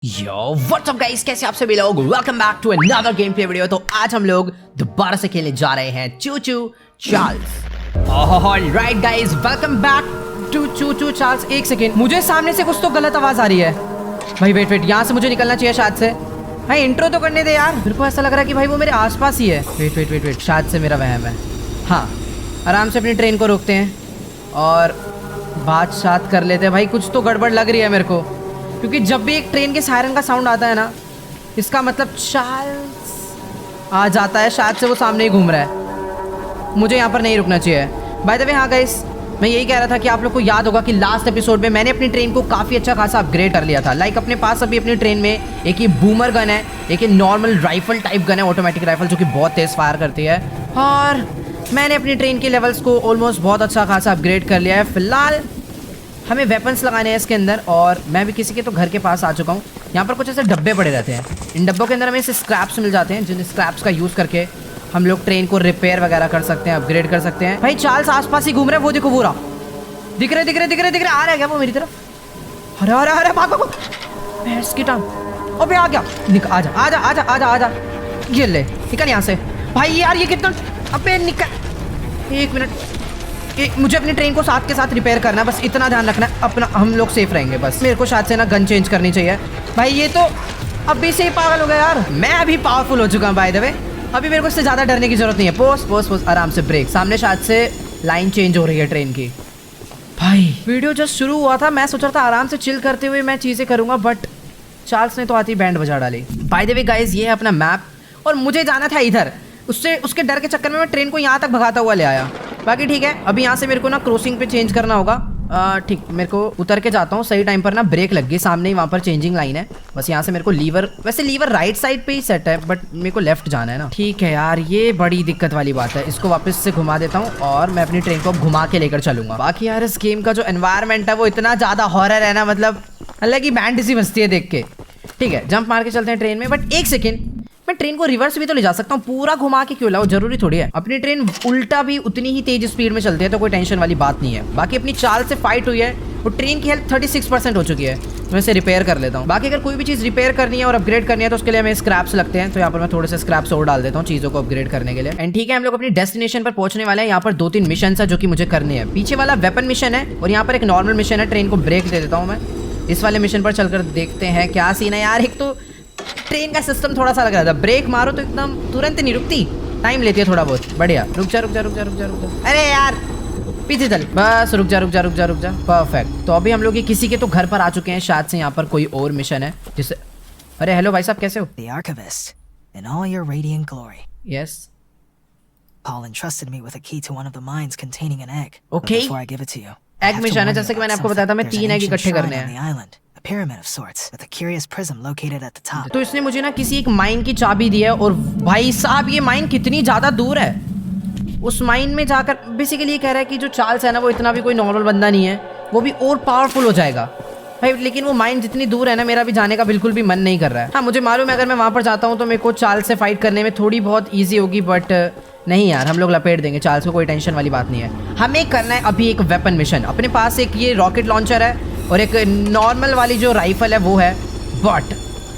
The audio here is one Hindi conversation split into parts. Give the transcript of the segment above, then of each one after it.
यो व्हाट्स अप गाइस, कैसे आप सभी लोग। Welcome back to another game play video. तो आज हम लोग दोबारा से खेलने जा रहे हैं Choo Choo Charles. Alright guys, welcome back to Choo Choo Charles. एक सेकेंड, मुझे सामने से कुछ तो गलत आवाज आ रही है भाई। वेट वेट, यहाँ से मुझे निकलना चाहिए शायद से। भाई इंट्रो तो करने दे यार, मेरे को ऐसा लग रहा है कि भाई वो मेरे आसपास ही है। वेट वेट वेट वेट, शायद से मेरा वहम है। हाँ, आराम से अपनी ट्रेन को रोकते हैं और बात कर लेते हैं। भाई कुछ तो गड़बड़ लग रही है मेरे को, क्योंकि जब भी एक ट्रेन के सायरन का साउंड आता है ना, इसका मतलब चार्ल्स आ जाता है। शायद से वो सामने ही घूम रहा है। मुझे यहाँ पर नहीं रुकना चाहिए। बाय द वे, हाँ गाइस, मैं यही कह रहा था कि आप लोग को याद होगा कि लास्ट एपिसोड में मैंने अपनी ट्रेन को काफ़ी अच्छा खासा अपग्रेड कर लिया था। लाइक अपने पास अभी अपनी ट्रेन में एक ही बूमर गन है, एक ही नॉर्मल राइफल टाइप गन है, ऑटोमेटिक राइफल, जो कि बहुत तेज़ फायर करती है। और मैंने अपनी ट्रेन के लेवल्स को ऑलमोस्ट बहुत अच्छा खासा अपग्रेड कर लिया है। फिलहाल हमें वेपन्स लगाने हैं इसके अंदर, और मैं भी किसी के तो घर के पास आ चुका हूँ। यहाँ पर कुछ ऐसे डब्बे पड़े रहते हैं, इन डब्बों के अंदर हमें ऐसे स्क्रैप्स मिल जाते हैं, जिन स्क्रैप्स का यूज़ करके हम लोग ट्रेन को रिपेयर वगैरह कर सकते हैं, अपग्रेड कर सकते हैं। भाई चार्ल्स आसपास ही घूम रहे हैं, वो देखो, पूरा दिख रहे आ रहा है क्या वो मेरी तरफ? अरे अरे अरे, भाग भाग, भैंस की टांग। अबे आ गया, आजा आजा आजा आजा आजा, ये ले, निकल यहाँ से। भाई यार ये कितना, अबे निकल, एक मिनट, मुझे अपनी ट्रेन को साथ के साथ रिपेयर करना है, बस इतना ध्यान रखना है अपना, हम लोग सेफ रहेंगे बस। मेरे को शायद से ना गन चेंज करनी चाहिए। भाई ये तो अभी से ही पागल हो गया यार। मैं अभी पावरफुल हो चुका हूँ बाय द वे, अभी मेरे को इससे ज़्यादा डरने की जरूरत नहीं है। पोस्ट पोस्ट पोस्ट, आराम से ब्रेक। सामने शायद से लाइन चेंज हो रही है ट्रेन की। भाई वीडियो जस्ट शुरू हुआ था, मैं सोच रहा था आराम से चिल करते हुए मैं चीज़ें करूँगा, बट चार्ल्स ने तो आती बैंड बजा डाली। बाय द वे गाइज, ये है अपना मैप, और मुझे जाना था इधर। उसके डर के चक्कर में मैं ट्रेन को यहाँ तक भगाता हुआ ले आया। बाकी ठीक है, अभी यहाँ से मेरे को ना क्रॉसिंग पे चेंज करना होगा। ठीक, मेरे को उतर के जाता हूँ। सही टाइम पर ना ब्रेक लग गई, सामने ही वहाँ पर चेंजिंग लाइन है। बस यहाँ से मेरे को लीवर, वैसे लीवर राइट साइड पे ही सेट है, बट मेरे को लेफ्ट जाना है ना। ठीक है यार, ये बड़ी दिक्कत वाली बात है। इसको वापस से घुमा देता हूँ और मैं अपनी ट्रेन को घुमा के लेकर चलूंगा। बाकी यार इस गेम का जो एनवायरमेंट है वो इतना ज़्यादा हॉरर है ना, मतलब अलग ही बैंड सी बजती है देख के। ठीक है, जंप मार के चलते हैं ट्रेन में, बट एक सेकेंड, मैं ट्रेन को रिवर्स भी तो ले जा सकता हूँ, पूरा घुमा के क्यों लाऊं? जरूरी थोड़ी है। अपनी ट्रेन उल्टा भी उतनी ही तेज स्पीड में चलती है, तो कोई टेंशन वाली बात नहीं है। बाकी अपनी चाल से फाइट हुई है, और ट्रेन की हेल्थ 36% हो चुकी है, मैं इसे रिपेयर कर लेता हूँ। बाकी अगर कोई भी चीज़ रिपेयर करनी है और अपग्रेड करनी है तो उसके लिए हमें स्क्रैप्स लगते हैं, तो यहाँ पर मैं थोड़े से स्क्रैप्स और डाल देता हूँ चीज़ों को अपग्रेड करने के लिए। एंड ठीक है, हम लोग अपनी डेस्टिनेशन पर पहुंचने वाले हैं। यहाँ पर 2-3 मिशन है जो कि मुझे करने हैं। पीछे वाला वेपन मिशन है, और यहाँ पर एक नॉर्मल मिशन है। ट्रेन को ब्रेक दे देता हूँ मैं। इस वाले मिशन पर चलकर देखते हैं क्या सीन है। यार एक तो ट्रेन का सिस्टम थोड़ा सा लग रहा था, ब्रेक मारो तो एकदम तुरंत नहीं रुकती, टाइम लेती है थोड़ा बहुत। बढ़िया, रुक जा रुक जा रुक जा रुक जा रुक जा, अरे यार पीछे चल, बस रुक जा रुक जा रुक जा रुक जा। परफेक्ट। तो अभी हम लोग किसी के तो घर पर आ चुके हैं। शायद से यहाँ पर कोई और मिशन है जिससे, अरे हेलो भाई साहब, कैसे हो? The Archivist, in all your radiant glory. Yes, Paul entrusted me with a key to one of the mines containing an egg. Okay. But before I give it to you, egg mission है, जैसे कि मैंने आपको बताया था, मैं 3 एग इकट्ठे करने हैं। A pyramid of sorts with a curious prism located at the top. तो इसने मुझे ना किसी एक माइन की चाबी दी है, और भाई साहब ये माइन कितनी ज़्यादा दूर है। उस माइन में जाकर बेसिकली ये कह रहा है कि जो चार्ल्स है ना, वो इतना भी कोई नॉर्मल बंदा नहीं है, वो भी और पावरफुल हो जाएगा भाई। लेकिन वो माइन जितनी दूर है ना, मेरा भी जाने का बिल्कुल भी मन नहीं कर रहा है। हाँ, मुझे मालूम है अगर मैं वहाँ पर जाता हूँ तो मेरे को चार्ल्स से फाइट करने में थोड़ी बहुत ईजी होगी, बट नहीं यार, हम लोग लपेट देंगे चार्ल्स को, कोई टेंशन वाली बात नहीं है। हमें करना है अभी एक वेपन मिशन। अपने पास एक ये रॉकेट लॉन्चर है, और एक नॉर्मल वाली जो राइफल है वो है, बट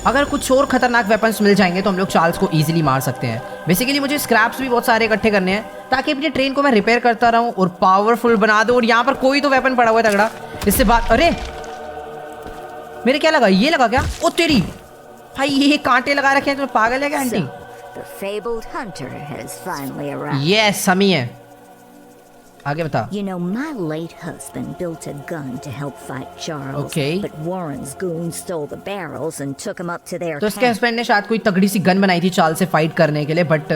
अगर कुछ और खतरनाक वेपन्स मिल जाएंगे तो हम लोग चार्ल्स को इजीली मार सकते हैं। बेसिकली मुझे स्क्रैप्स भी बहुत सारे इकट्ठे करने हैं, ताकि अपनी ट्रेन को मैं रिपेयर करता रहूं और पावरफुल बना दूं। और यहाँ पर कोई तो वेपन पड़ा हुआ है तगड़ा, इससे बात, अरे मेरे क्या लगा, ये लगा क्या? ओ तेरी भाई, ये कांटे लगा रखे हैं, तो पागल है क्या aunty? The fabled hunter has finally arrived. Yes, हम ही है। आगे बता। You know, my late husband built a gun to help fight Charles. Okay. But Warren's goons stole the barrels and took him up to their तो इसके camp. हस्बैंड ने शायद कोई तगड़ी सी गन बनाई थी चार्ल्स से फाइट करने के लिए, बट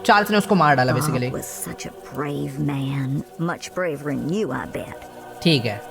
चार्ल्स ने उसको मार डाला basically. Was such a brave man. Much braver than you, I bet. ठीक है।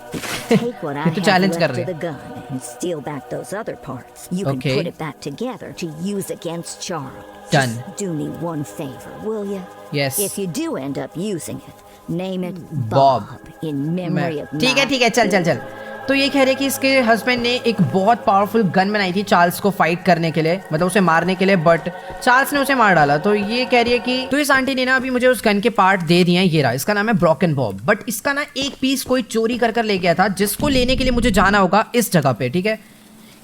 Take what I तो have challenge कर left रही of the gun and steal back those other parts. You can Okay. put it back together to use against Charles. Done. Just do me one favor, will you? Yes. If you do end up using it, name it Bob. Bob in memory of ठीक है my ठीक है, चल चल चल। तो ये कह रहे कि इसके हस्बैंड ने एक बहुत पावरफुल गन बनाई थी चार्ल्स को फाइट करने के लिए, मतलब उसे मारने के लिए, बट चार्ल्स ने उसे मार डाला। तो ये कह रही है कि तो इस आंटी ने ना अभी मुझे उस गन के पार्ट दे दिए हैं। ये रहा, इसका नाम है ब्रोकन बॉब, बट इसका ना एक पीस कोई चोरी कर ले गया था, जिसको लेने के लिए मुझे जाना होगा इस जगह पे। ठीक है,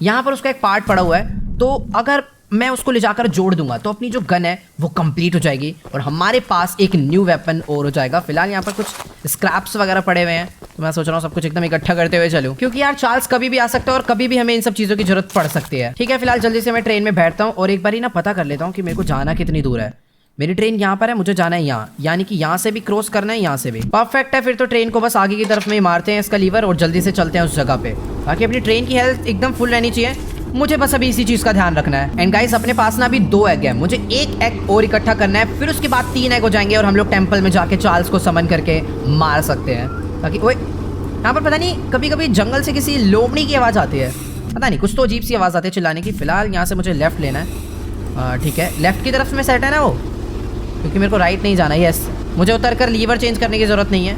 यहाँ पर उसका एक पार्ट पड़ा हुआ है, तो अगर मैं उसको ले जाकर जोड़ दूंगा तो अपनी जो गन है वो कंप्लीट हो जाएगी और हमारे पास एक न्यू वेपन और हो जाएगा। फिलहाल यहाँ पर कुछ स्क्रैप्स वगैरह पड़े हुए हैं, तो मैं सोच रहा हूँ सब कुछ एकदम इकट्ठा करते हुए चलूं, क्योंकि यार चार्ल्स कभी भी आ सकता है और कभी भी हमें इन सब चीज़ों की जरूरत पड़ सकती है। ठीक है, फिलहाल जल्दी से मैं ट्रेन में बैठता हूँ और एक बार ही ना पता कर लेता हूँ कि मेरे को जाना कितनी दूर है। मेरी ट्रेन यहाँ पर है, मुझे जाना है यहाँ, यानी कि यहाँ से भी क्रॉस करना है, यहाँ से भी। परफेक्ट है, फिर तो ट्रेन को बस आगे की तरफ में मारते हैं इसका लीवर और जल्दी से चलते हैं उस जगह पे, ताकि अपनी ट्रेन की हेल्थ एकदम फुल रहनी चाहिए। मुझे बस अभी इसी चीज़ का ध्यान रखना है। एंड गाइस, अपने पास ना अभी 2 एग है, मुझे एक एग और इकट्ठा करना है, फिर उसके बाद 3 एग हो जाएंगे और हम लोग टेम्पल में जाके चार्ल्स को समन करके मार सकते हैं। ताकि ओए, यहाँ पर पता नहीं कभी कभी जंगल से किसी लोमड़ी की आवाज़ आती है, पता नहीं कुछ तो अजीब सी आवाज़ आती है चिल्लाने की। फिलहाल यहाँ से मुझे लेफ्ट लेना है। ठीक है, लेफ्ट की तरफ में सेट है ना वो, क्योंकि मेरे को राइट नहीं जाना है। यस, मुझे उतर कर लीवर चेंज करने की ज़रूरत नहीं है,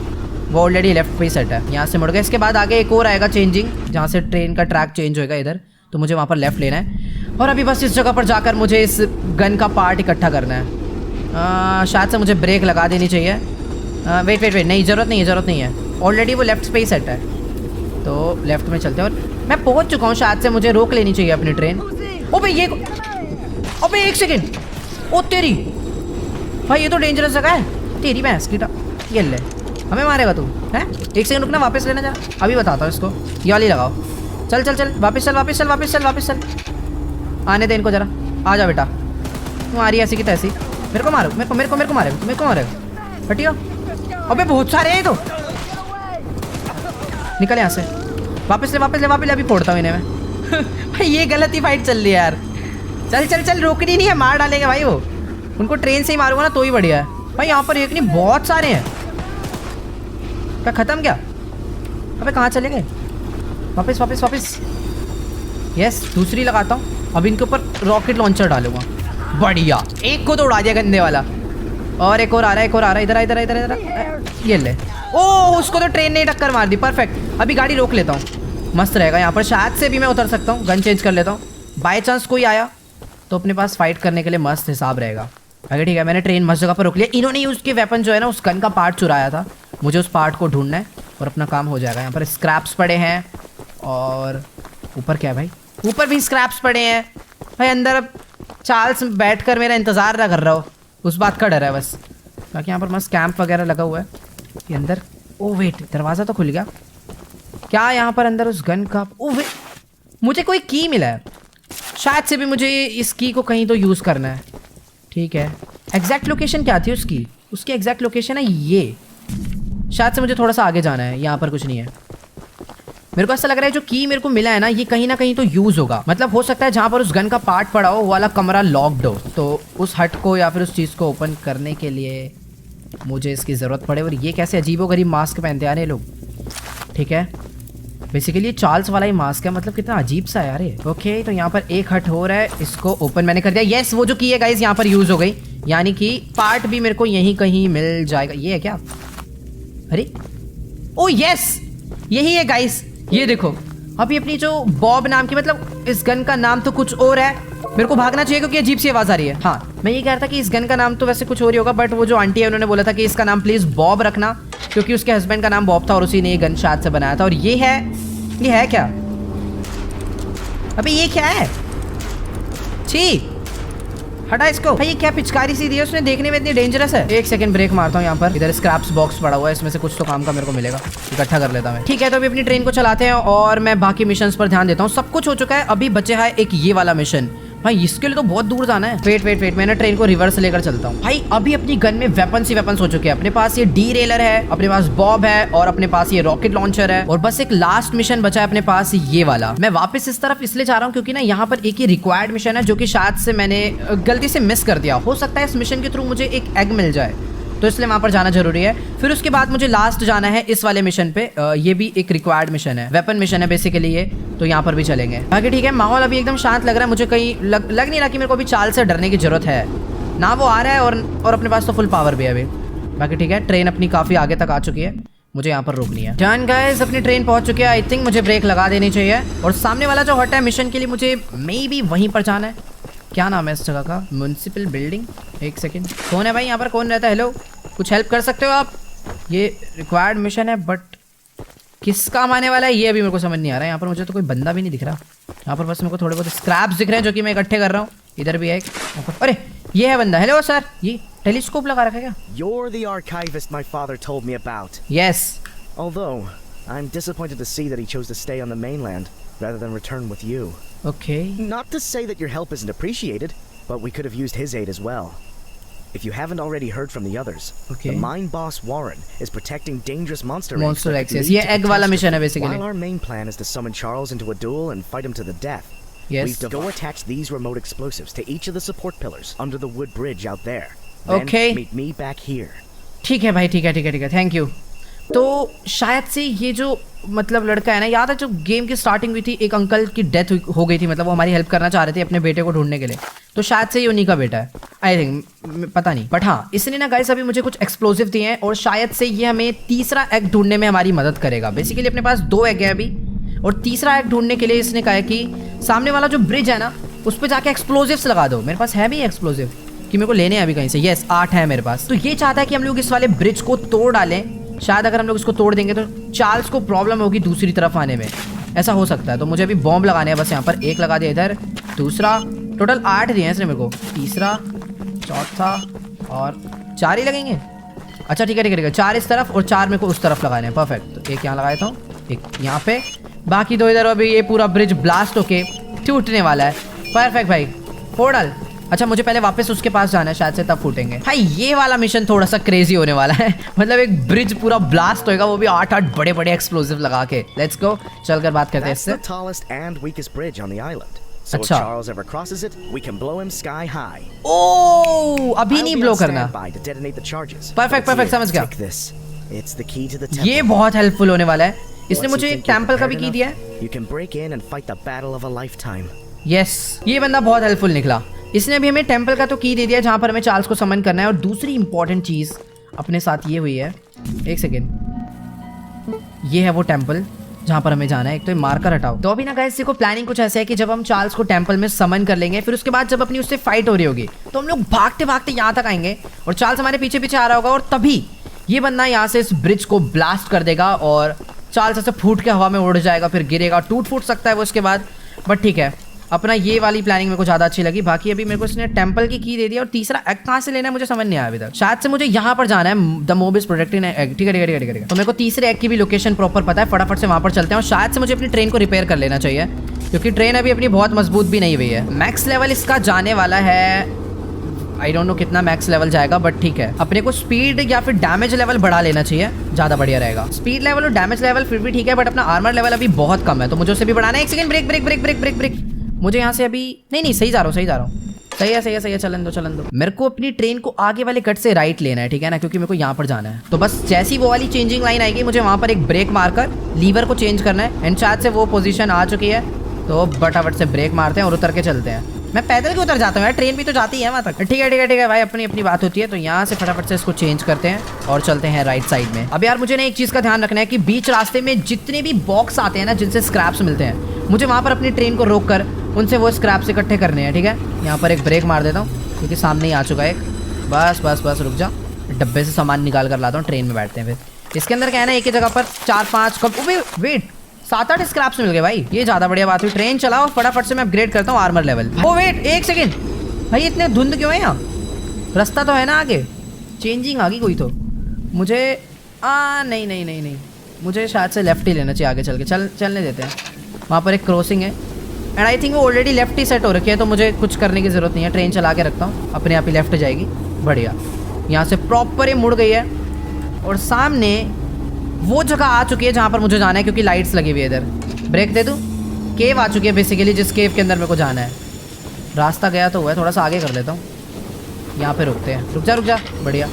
वो ऑलरेडी लेफ्ट पे ही सेट है। यहाँ से मुड़ गया, इसके बाद आगे एक और आएगा चेंजिंग, जहाँ से ट्रेन का ट्रैक चेंज होएगा इधर, तो मुझे वहाँ पर लेफ्ट लेना है। और अभी बस इस जगह पर जाकर मुझे इस गन का पार्ट इकट्ठा करना है। शायद से मुझे ब्रेक लगा देनी चाहिए। वेट वेट वेट, नहीं ज़रूरत नहीं है, ज़रूरत नहीं है, ऑलरेडी वो लेफ्ट पे ही सेट है, तो लेफ्ट में चलते हैं। और मैं पहुँच चुका हूँ, शायद से मुझे रोक लेनी चाहिए अपनी ट्रेन। ओ भाई ये, अबे एक सेकेंड, ओ तेरी भाई, ये तो डेंजरस जगह है, तेरी भैंस की ये ले, हमें मारेगा तू हैं? एक सेकंड रुकना, वापस लेना जरा, अभी बताता हूँ इसको। ये वाली लगाओ, चल चल चल, वापस चल वापस चल वापस चल वापस चल, आने दे इनको जरा, आ जा बेटा, तू आ रही ऐसी की तैसी, मेरे को मारो, मेरे को मेरे को मेरे को मारेगा, मेरे को मारेगा, हटियो। अबे बहुत सारे हैं तो, निकल यहाँ से, वापस ले वापस ले वापस ले, अभी फोड़ता हूँ इन्हें मैं। भाई ये गलत ही फाइट चल रही है यार, चल चल चल, रोकनी नहीं है, मार डालेंगे भाई वो, उनको ट्रेन से ही मारूंगा ना तो ही बढ़िया है। भाई यहाँ पर एक नहीं बहुत सारे हैं, क्या खत्म क्या? अबे कहाँ चले गए? वापस वापस वापस, यस दूसरी लगाता हूँ। अब इनके ऊपर रॉकेट लॉन्चर डालूंगा, बढ़िया, एक को तो उड़ा दिया गंदे वाला, और एक और आ रहा है, एक और आ रहा है, इधर इधर इधर इधर, ये ले, ओ उसको तो ट्रेन ने टक्कर मार दी, परफेक्ट। अभी गाड़ी रोक लेता हूँ, मस्त रहेगा यहाँ पर, शायद से भी मैं उतर सकता हूँ, गन चेंज कर लेता हूँ, बाई चांस कोई आया तो अपने पास फाइट करने के लिए मस्त हिसाब रहेगा। अगर ठीक है, मैंने ट्रेन मस्त जगह पर रोक लिया। इन्होंने यूज़ के वेपन जो है ना, उस गन का पार्ट चुराया था, मुझे उस पार्ट को ढूंढना है और अपना काम हो जाएगा। यहाँ पर स्क्रैप्स पड़े हैं और ऊपर क्या है भाई, ऊपर भी स्क्रैप्स पड़े हैं भाई। अंदर अब चार्ल्स बैठकर मेरा इंतज़ार ना कर रहा हो, उस बात का डर है बस। बाकी यहाँ पर मस्त कैंप वगैरह लगा हुआ है। ये अंदर, ओ वेट, दरवाज़ा तो खुल गया क्या यहाँ पर अंदर उस गन का? ओ वेट, मुझे कोई की मिला है, शायद से भी मुझे इस की को कहीं तो यूज़ करना है। ठीक है, एग्जैक्ट लोकेशन क्या थी उसकी? उसकी एग्जैक्ट लोकेशन है ये, शायद से मुझे थोड़ा सा आगे जाना है। यहाँ पर कुछ नहीं है, मेरे को ऐसा लग रहा है जो की मेरे को मिला है ना, ये कहीं ना कहीं तो यूज़ होगा। मतलब हो सकता है जहाँ पर उस गन का पार्ट पड़ा हो वो वाला कमरा लॉक्ड हो, तो उस हट को या फिर उस चीज़ को ओपन करने के लिए मुझे इसकी ज़रूरत पड़े। और ये कैसे अजीबोगरीब मास्क पहनते आ रहे लोग। ठीक है, बेसिकली चार्ल्स वाला ही मास्क है, मतलब कितना अजीब सा है यार ये। ओके, तो यहाँ पर एक हट हो रहा है, इसको ओपन मैंने कर दिया। यस, वो जो की है गाइस यहाँ पर यूज़ हो गई, यानी कि पार्ट भी मेरे को यहीं कहीं मिल जाएगा। ये है क्या? अरे ओ यस, यही है गाइस, ये देखो। अभी अपनी जो बॉब नाम की, मतलब इस गन का नाम तो कुछ और है, मेरे को भागना चाहिए क्योंकि अजीब सी आवाज़ आ रही है। हाँ, मैं ये कह रहा था कि इस गन का नाम तो वैसे कुछ और ही होगा, बट वो जो आंटी है उन्होंने बोला था कि इसका नाम प्लीज़ बॉब रखना, क्योंकि उसके हस्बैंड का नाम बॉब था और उसी ने ये गन शायद से बनाया था। और ये है क्या? अबे ये क्या है? छी, हटा इसको भाई। ये क्या पिचकारी सी दी है उसने, देखने में इतनी डेंजरस है। एक सेकंड ब्रेक मारता हूँ। यहाँ पर इधर स्क्रैप्स बॉक्स पड़ा हुआ है, इसमें से कुछ तो काम का मेरे को मिलेगा, इकट्ठा कर लेता हूँ। ठीक है, तो अभी अपनी ट्रेन को चलाते हैं और मैं बाकी मिशंस पर ध्यान देता हूँ। सब कुछ हो चुका है, अभी बचे है एक ये वाला मिशन। भाई इसके लिए तो बहुत दूर जाना है। वेट, मैंने ट्रेन को रिवर्स लेकर चलता हूँ। भाई अभी अपनी गन में वेपन्स ही वेपन्स हो चुके हैं। अपने पास ये डी रेलर है, अपने पास बॉब है और अपने पास ये रॉकेट लॉन्चर है, और बस एक लास्ट मिशन बचा है अपने पास, ये वाला। मैं वापस इस तरफ इसलिए जा रहा हूँ क्योंकि ना यहाँ पर एक ही रिक्वायर्ड मिशन है जो कि शायद से मैंने गलती से मिस कर दिया। हो सकता है इस मिशन के थ्रू मुझे एक एग मिल जाए, तो इसलिए वहां पर जाना जरूरी है। फिर उसके बाद मुझे लास्ट जाना है इस वाले मिशन पे। ये भी एक रिक्वायर्ड मिशन है, वेपन मिशन है बेसिकली ये, तो यहाँ पर भी चलेंगे। बाकी ठीक है, माहौल अभी एकदम शांत लग रहा है मुझे। कहीं लग नहीं रहा कि मेरे को अभी चार्ल्स से डरने की जरूरत है ना। वो आ रहा है और अपने पास तो फुल पावर भी है अभी। बाकी ठीक है, ट्रेन अपनी काफ़ी आगे तक आ चुकी है, मुझे यहाँ पर रोकनी है। डन गाइस, अपनी ट्रेन पहुँच चुकी है। आई थिंक मुझे ब्रेक लगा देनी चाहिए। और सामने वाला जो हट है मिशन के लिए, मुझे मे बी वहीं पर जाना है। क्या नाम है इस जगह का? Municipal building. एक सेकेंड, कौन है भाई यहाँ पर? कौन रहता है? हेलो, कुछ हेल्प कर सकते हो आप? ये रिक्वायर्ड मिशन है, बट किस काम आने वाला है ये अभी मेरे को समझ नहीं आ रहा है। यहाँ पर मुझे तो कोई बंदा भी नहीं दिख रहा। यहाँ पर बस मेरे को थोड़े बहुत स्क्रैप्स दिख रहे हैं जो कि मैं इकट्ठे कर रहा हूँ। इधर भी है एक। अरे ये है बंदा। हेलो सर, ये टेलीस्कोप लगा रखा है क्या? You're the archivist my father told me about. Yes. Although, I'm disappointed to see that he chose to stay on the mainland rather than return with you. Okay. Not to say that your help isn't appreciated, but we could have used his aid as well. If you haven't already heard from the others, Okay. the mine boss Warren is protecting dangerous monster Monster eggs. eggs, that yes. could ये lead to egg वाला mission है catastrophe. basically. While our main plan is to summon Charles into a duel and fight him to the death, Yes. we've to go attach these remote explosives to each of the support pillars under the wood bridge out there. Then Okay. meet me back here. ठीक है भाई, ठीक है ठीक है ठीक है, थैंक यू। तो शायद से ये जो मतलब लड़का है ना, याद है जो गेम की स्टार्टिंग हुई थी, एक अंकल की डेथ हो गई थी, मतलब वो हमारी हेल्प करना चाह रहे थे अपने बेटे को ढूंढने के लिए। तो शायद से ये उन्हीं का बेटा है, आई थिंक, पता नहीं। बट हाँ, इसने ना गाइस अभी मुझे कुछ एक्सप्लोसिव दिए हैं और शायद से ये हमें तीसरा एग ढूंढने में हमारी मदद करेगा। बेसिकली अपने पास 2 एग है अभी, और तीसरा एग ढूंढने के लिए इसने कहा है कि सामने वाला जो ब्रिज है ना उस पर जाके एक्सप्लोसिव्स लगा दो। मेरे पास है भी एक्सप्लोसिव कि मेरे को लेने हैं अभी कहीं से। यस, 8 है मेरे पास। तो ये चाहता है कि हम लोग इस वाले ब्रिज को तोड़ डालें। शायद अगर हम लोग इसको तोड़ देंगे तो चार्ल्स को प्रॉब्लम होगी दूसरी तरफ आने में, ऐसा हो सकता है। तो मुझे अभी बॉम्ब लगाने हैं बस। यहाँ पर एक लगा दिया, इधर दूसरा। टोटल 8 दिए हैं इसने मेरे को, तीसरा, चौथा और 4 ही लगेंगे। अच्छा ठीक है ठीक है ठीक है, 4 इस तरफ और 4 मेरे को उस तरफ लगाने हैं। परफेक्ट। तो एक यहाँ लगा देता हूँ, एक यहाँ पे, बाकी 2 इधर। अभी ये पूरा ब्रिज ब्लास्ट होके टूटने वाला है। परफेक्ट भाई, फोड़ डाल। अच्छा मुझे पहले वापस उसके पास जाना है, शायद से तब फूटेंगे। भाई ये वाला मिशन थोड़ा सा क्रेजी होने वाला है। मतलब एक ब्रिज पूरा ब्लास्ट होएगा, वो भी 8 बड़े बड़े एक्सप्लोसिव लगा के। लेट्स गो, चलकर बात करते हैं That's इससे। the tallest and weakest bridge on the island. So if अच्छा। Charles ever crosses it, we can blow him sky high. ओ अभी नहीं I'll be ब्लो on करना। standby to detonate the charges. Perfect, But perfect, here, समझ गया। take this. It's the key to the temple. ये बहुत हेल्पफुल होने वाला है। इसने Once you मुझे एक think you're टेम्पल का भी prepared की दिया है। enough, You can break in and fight the battle of a lifetime. Yes, ये बंदा बहुत हेल्पफुल निकला। इसने अभी हमें टेम्पल का तो की दे दिया जहाँ पर हमें चार्ल्स को समन करना है। और दूसरी इंपॉर्टेंट चीज़ अपने साथ ये हुई है, एक सेकेंड, ये है वो टेम्पल जहाँ पर हमें जाना है। एक तो ये मार्कर हटाओ। तो अभी ना गाइस देखो, प्लानिंग कुछ ऐसे है कि जब हम चार्ल्स को टेम्पल में समन कर लेंगे, फिर उसके बाद जब अपनी उससे फाइट हो रही होगी तो हम लोग भागते भागते यहाँ तक आएंगे और चार्ल्स हमारे पीछे पीछे आ रहा होगा, और तभी ये बंदा यहाँ से इस ब्रिज को ब्लास्ट कर देगा और चार्ल्स ऐसे फूट के हवा में उड़ जाएगा, फिर गिरेगा, टूट फूट सकता है वो इसके बाद। बट ठीक है, अपना ये वाली प्लानिंग मेरे को ज़्यादा अच्छी लगी। बाकी अभी मेरे को इसने टेम्पल की दे दिया, और तीसरा एग कहाँ से लेना है मुझे समझ नहीं आया अभी तक। शायद से मुझे यहाँ पर जाना है, the mob is protecting egg. ठीक है ठीक है ठीक है ठीक है। तो मेरे को तीसरे एग की भी लोकेशन प्रॉपर पता है, फटाफट से वहाँ पर चलते हैं। और शायद से मुझे अपनी ट्रेन को रिपेयर कर लेना चाहिए, क्योंकि ट्रेन अभी अपनी बहुत मजबूत भी नहीं हुई है। मैक्स लेवल इसका जाने वाला है, आई डोंट नो कितना मैक्स लेवल जाएगा, बट ठीक है। अपने को स्पीड या फिर डैमेज लेवल बढ़ा लेना चाहिए, ज़्यादा बढ़िया रहेगा। स्पीड लेवल और डैमेज लेवल फिर भी ठीक है, बट अपना आर्मर लेवल अभी बहुत कम है, तो मुझे उसे भी बढ़ाना है। एक second, break break break break break break. मुझे यहाँ से अभी नहीं, सही जा रहा हूँ सही जा रहा हूँ। सही है, चलन दो। मेरे को अपनी ट्रेन को आगे वाले कट से राइट लेना है, ठीक है ना, क्योंकि मेरे को यहाँ पर जाना है। तो बस जैसी वो वाली चेंजिंग लाइन आएगी, मुझे वहाँ पर एक ब्रेक मारकर लीवर को चेंज करना है। एंड शायद से वो पोजीशन आ चुकी है, तो फटाफट से ब्रेक मारते हैं और उतर के चलते हैं। मैं पैदल क्यों उतर जाता हूँ यार, ट्रेन भी तो जाती है वहाँ तक। ठीक है भाई, अपनी अपनी बात होती है। तो यहाँ से फटाफट से इसको चेंज करते हैं और चलते हैं राइट साइड में। अब यार मुझे ना एक चीज़ का ध्यान रखना है कि बीच रास्ते में जितने भी बॉक्स आते हैं ना, जिनसे स्क्रैप्स मिलते हैं, मुझे वहाँ पर अपनी ट्रेन को रोक कर उनसे वो स्क्रैप्स इकट्ठे करने हैं। ठीक है, यहाँ पर एक ब्रेक मार देता हूँ क्योंकि सामने ही आ चुका है एक। बस रुक जा, डब्बे से सामान निकाल कर लाता हूँ, ट्रेन में बैठते हैं। फिर इसके अंदर क्या है ना, एक ही जगह पर 4-5 कब वेट 7-8 स्क्रैप्स मिल गए भाई, ये ज़्यादा बढ़िया बात हुई। ट्रेन चलाओ फटाफट से, मैं अपग्रेड करता हूँ आर्मर लेवल। ओ वेट एक सेकेंड भाई, इतने धुंध क्यों है यहाँ? रास्ता तो है ना आगे, चेंजिंग आ गई कोई तो। मुझे नहीं, मुझे शायद से लेफ्ट ही लेना चाहिए आगे चल के। चलने देते हैं। वहाँ पर एक क्रॉसिंग है एंड आई थिंक वो ऑलरेडी लेफ्ट ही सेट हो रखी है, तो मुझे कुछ करने की ज़रूरत नहीं है। ट्रेन चला के रखता हूँ, अपने आप ही लेफ्ट जाएगी। बढ़िया, यहाँ से प्रॉपर ही मुड़ गई है और सामने वो जगह आ चुकी है जहाँ पर मुझे जाना है, क्योंकि लाइट्स लगी हुई है इधर। ब्रेक दे दूँ, केव आ चुकी है बेसिकली, जिस केव के अंदर मेरे को जाना है। रास्ता गया तो हुआ है, थोड़ा सा आगे कर लेता हूँ। यहाँ पे रुकते हैं, रुक जा। बढ़िया।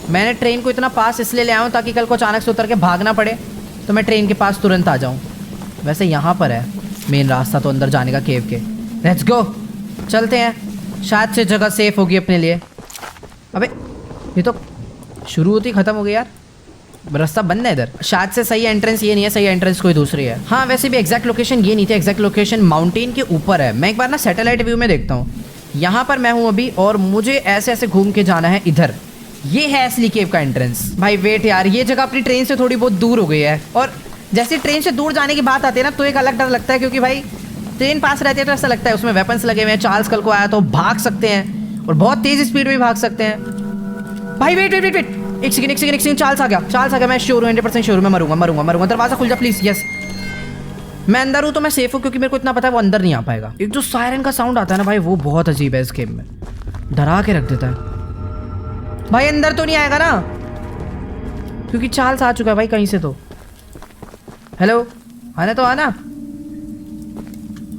मैंने ट्रेन को इतना पास इसलिए ले आया हूँ ताकि कल को अचानक से उतर के भागना पड़े तो मैं ट्रेन के पास तुरंत आ जाऊँ। वैसे यहाँ पर है मेन रास्ता तो अंदर जाने का केव के। लेट्स गो, चलते हैं। शायद से जगह सेफ होगी अपने लिए। अबे ये तो शुरू होती ख़त्म हो गई यार, रास्ता बंद है इधर। शायद से सही एंट्रेंस ये नहीं है, सही एंट्रेंस कोई दूसरी है। हाँ वैसे भी एग्जैक्ट लोकेशन ये नहीं थी, एग्जैक्ट लोकेशन माउंटेन के ऊपर है। मैं एक बार ना सैटेलाइट व्यू में देखता हूँ। यहाँ पर मैं हूँ अभी और मुझे ऐसे घूम के जाना है इधर। ये है असली केव का एंट्रेंस। भाई वेट यार, ये जगह अपनी ट्रेन से थोड़ी बहुत दूर हो गई है, और जैसे ट्रेन से दूर जाने की बात आती है ना तो एक अलग डर लगता है, क्योंकि भाई ट्रेन पास रहती है तो ऐसा लगता है उसमें वेपन्स लगे हुए हैं। चार्ल्स कल को आया तो भाग सकते हैं और बहुत तेज स्पीड में भाग सकते हैं। भाई वेट वेट वेट वेट, एक सेकंड, चार्ल्स आ गया। मैं श्योर हूँ, 100% श्योर हूँ, मैं मरूंगा। दरवाजा खुल जा प्लीज। यस, मैं अंदर हूँ तो मैं सेफ हूँ, क्योंकि मेरे को इतना पता है वो अंदर नहीं आ पाएगा। एक जो सायरन का साउंड आता है ना भाई, वो बहुत अजीब है इस गेम में, डरा के रख देता है। भाई अंदर तो नहीं आएगा ना, क्योंकि चार्ल्स आ चुका है भाई कहीं से तो। हेलो, आना तो आना,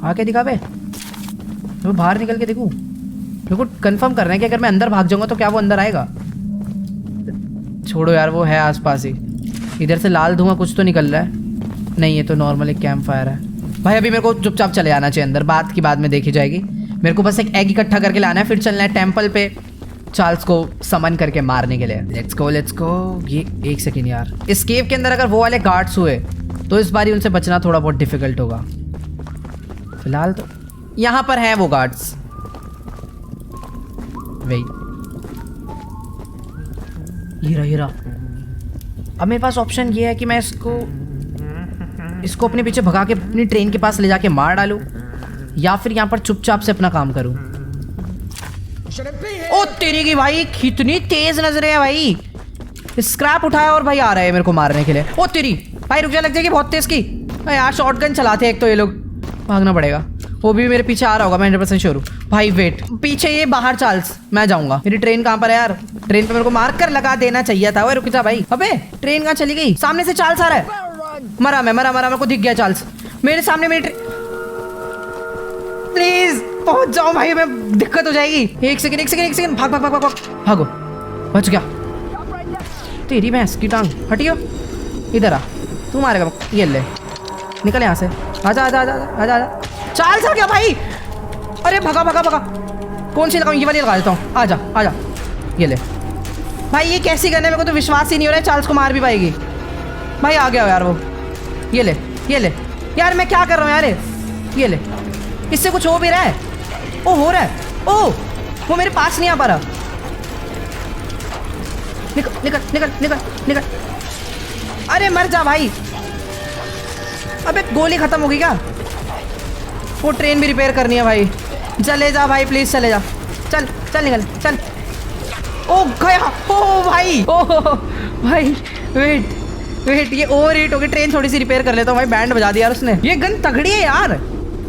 आके दिखा बे। तो बाहर निकल के देखूं, मेरे को कंफर्म करना है कि अगर मैं अंदर भाग जाऊंगा तो क्या वो अंदर आएगा। छोड़ो यार, वो है आसपास ही। इधर से लाल धुआं कुछ तो निकल रहा है। नहीं, ये तो नॉर्मल एक कैंप फायर है। भाई अभी मेरे को चुपचाप चले जाना चाहिए अंदर, बात की बाद में देखी जाएगी। मेरे को बस एक एग इकट्ठा करके लाना है, फिर चलना है टेम्पल पे चार्ल्स को समन करके मारने के लिए। Let's go. ये एक सेकेंड यार, इस केव के अंदर अगर वो वाले गार्ड्स हुए तो इस बारी उनसे बचना थोड़ा बहुत डिफिकल्ट होगा। फिलहाल तो यहाँ पर है वो गार्ड्स। वेट, हीरा। अब मेरे पास ऑप्शन ये है कि मैं इसको अपने पीछे भगा के अपनी ट्रेन के पास ले जाके मार डालूं, या फिर यहाँ पर चुपचाप से अपना काम करूं। ओ तेरी की भाई, कितनी तेज नजरें है भाई। स्क्रैप उठाया और भाई आ रहा है मेरे को मारने के लिए। ओ तेरी भाई, रुक जा, लग जाएगी बहुत तेज की। यार शॉटगन चलाते हैं एक तो ये लोग, भागना पड़ेगा। वो भी मेरे पीछे आ रहा होगा, मैं 100% श्योर हूँ। भाई वेट, पीछे ये बाहर चार्ल्स, मैं जाऊंगा। मेरी ट्रेन कहाँ पर है यार? ट्रेन पे मेरे को मार कर लगा देना चाहिए था। रुक जा भाई। अबे ट्रेन कहाँ चली गई? सामने से चार्ल्स आ रहा है। मरा मेरे को दिख गया चार्ल्स मेरे सामने। मेरी ट्रेन, प्लीज पहुंच जाओ भाई, मैं दिक्कत हो जाएगी। एक सेकंड, भागो। बच गया। तेरी भैंस की टांग, हटियो। इधर आ, तू मारेगा। ये ले, निकल यहाँ से। आजा। चार्ल्स आ गया भाई। अरे भगा। कौन सी लगाऊं? ये वाली लगा देता हूँ। आजा। ये ले भाई, ये कैसी गन है? मेरे को तो विश्वास ही नहीं हो रहा है चार्ल्स को मार भी पाएगी। भाई आ गया यार वो। ये ले यार, मैं क्या कर रहा हूँ यार? ये ले, इससे कुछ हो भी रहा है? हो रहा है। वो मेरे पास नहीं आ पा रहा। निकल। अरे मर जा भाई। अबे गोली खत्म हो गई क्या? वो ट्रेन भी रिपेयर करनी है भाई। चले जा भाई, प्लीज चले जा। चल निकल, चल। ओ गया। ओ भाई वेट, ये ओवर हीट हो गई। ट्रेन थोड़ी सी रिपेयर कर लेता हूँ भाई। बैंड बजा दिया यार उसने। ये गन तगड़ी है यार,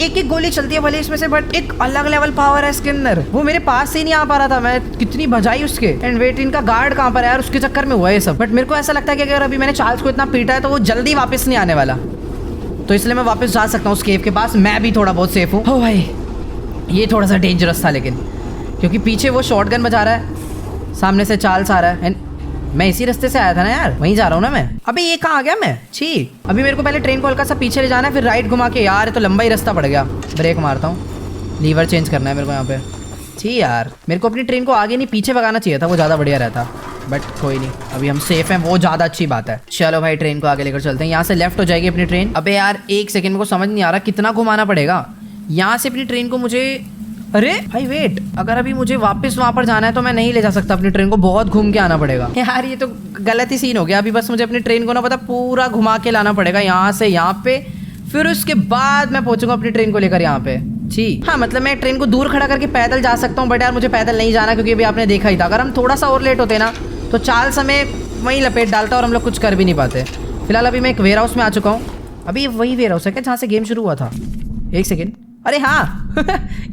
एक गोली चलती है भले इसमें से, बट एक अलग लेवल पावर है इसके अंदर। वो मेरे पास से ही नहीं आ पा रहा था, मैं कितनी बजाई उसके। एंड वेट, इनका गार्ड कहाँ पर है यार? उसके चक्कर में हुआ है सब। बट मेरे को ऐसा लगता है कि अगर अभी मैंने चार्ल्स को इतना पीटा है तो वो जल्दी वापस नहीं आने वाला, तो इसलिए मैं वापस जा सकता हूँ उस केव के पास। मैं भी थोड़ा बहुत सेफ हूँ। हो भाई, ये थोड़ा सा डेंजरस था लेकिन, क्योंकि पीछे वो शॉटगन बजा रहा है, सामने से चार्ल्स आ रहा है। एंड मैं इसी रास्ते से आया था ना यार, वहीं जा रहा हूँ ना मैं। अबे ये कहाँ आ गया मैं? छी, अभी मेरे को पहले ट्रेन को हल्का सा पीछे ले जाना है, फिर राइट घुमा के। यार तो लंबा ही रास्ता पड़ गया। ब्रेक मारता हूँ, लीवर चेंज करना है मेरे को यहाँ पे। छी यार, मेरे को अपनी ट्रेन को आगे नहीं पीछे भगाना चाहिए था, वो ज़्यादा बढ़िया रहता। बट कोई नहीं, अभी हम सेफ हैं, वो ज़्यादा अच्छी बात है। चलो भाई, ट्रेन को आगे लेकर चलते हैं। यहाँ से लेफ्ट हो जाएगी अपनी ट्रेन। अबे यार एक सेकंड, मेरे को समझ नहीं आ रहा कितना घुमाना पड़ेगा यहाँ से अपनी ट्रेन को मुझे। अरे भाई वेट, अगर अभी मुझे वापस वहाँ पर जाना है तो मैं नहीं ले जा सकता अपनी ट्रेन को, बहुत घूम के आना पड़ेगा। यार ये तो गलत ही सीन हो गया। अभी बस मुझे अपनी ट्रेन को ना पता पूरा घुमा के लाना पड़ेगा यहाँ से यहाँ पे, फिर उसके बाद मैं पहुंचूंगा अपनी ट्रेन को लेकर यहाँ पे। जी हाँ, मतलब मैं ट्रेन को दूर खड़ा करके पैदल जा सकता हूँ, बट यार मुझे पैदल नहीं जाना, क्योंकि अभी आपने देखा ही था अगर हम थोड़ा सा और लेट होते ना तो चार्ल्स हमें वहीं लपेट डालता और हम लोग कुछ कर भी नहीं पाते। फिलहाल अभी मैं एक वेयर हाउस में आ चुका हूँ। अभी वही वेयर हाउस है क्या जहाँ से गेम शुरू हुआ था? एक सेकेंड, अरे हाँ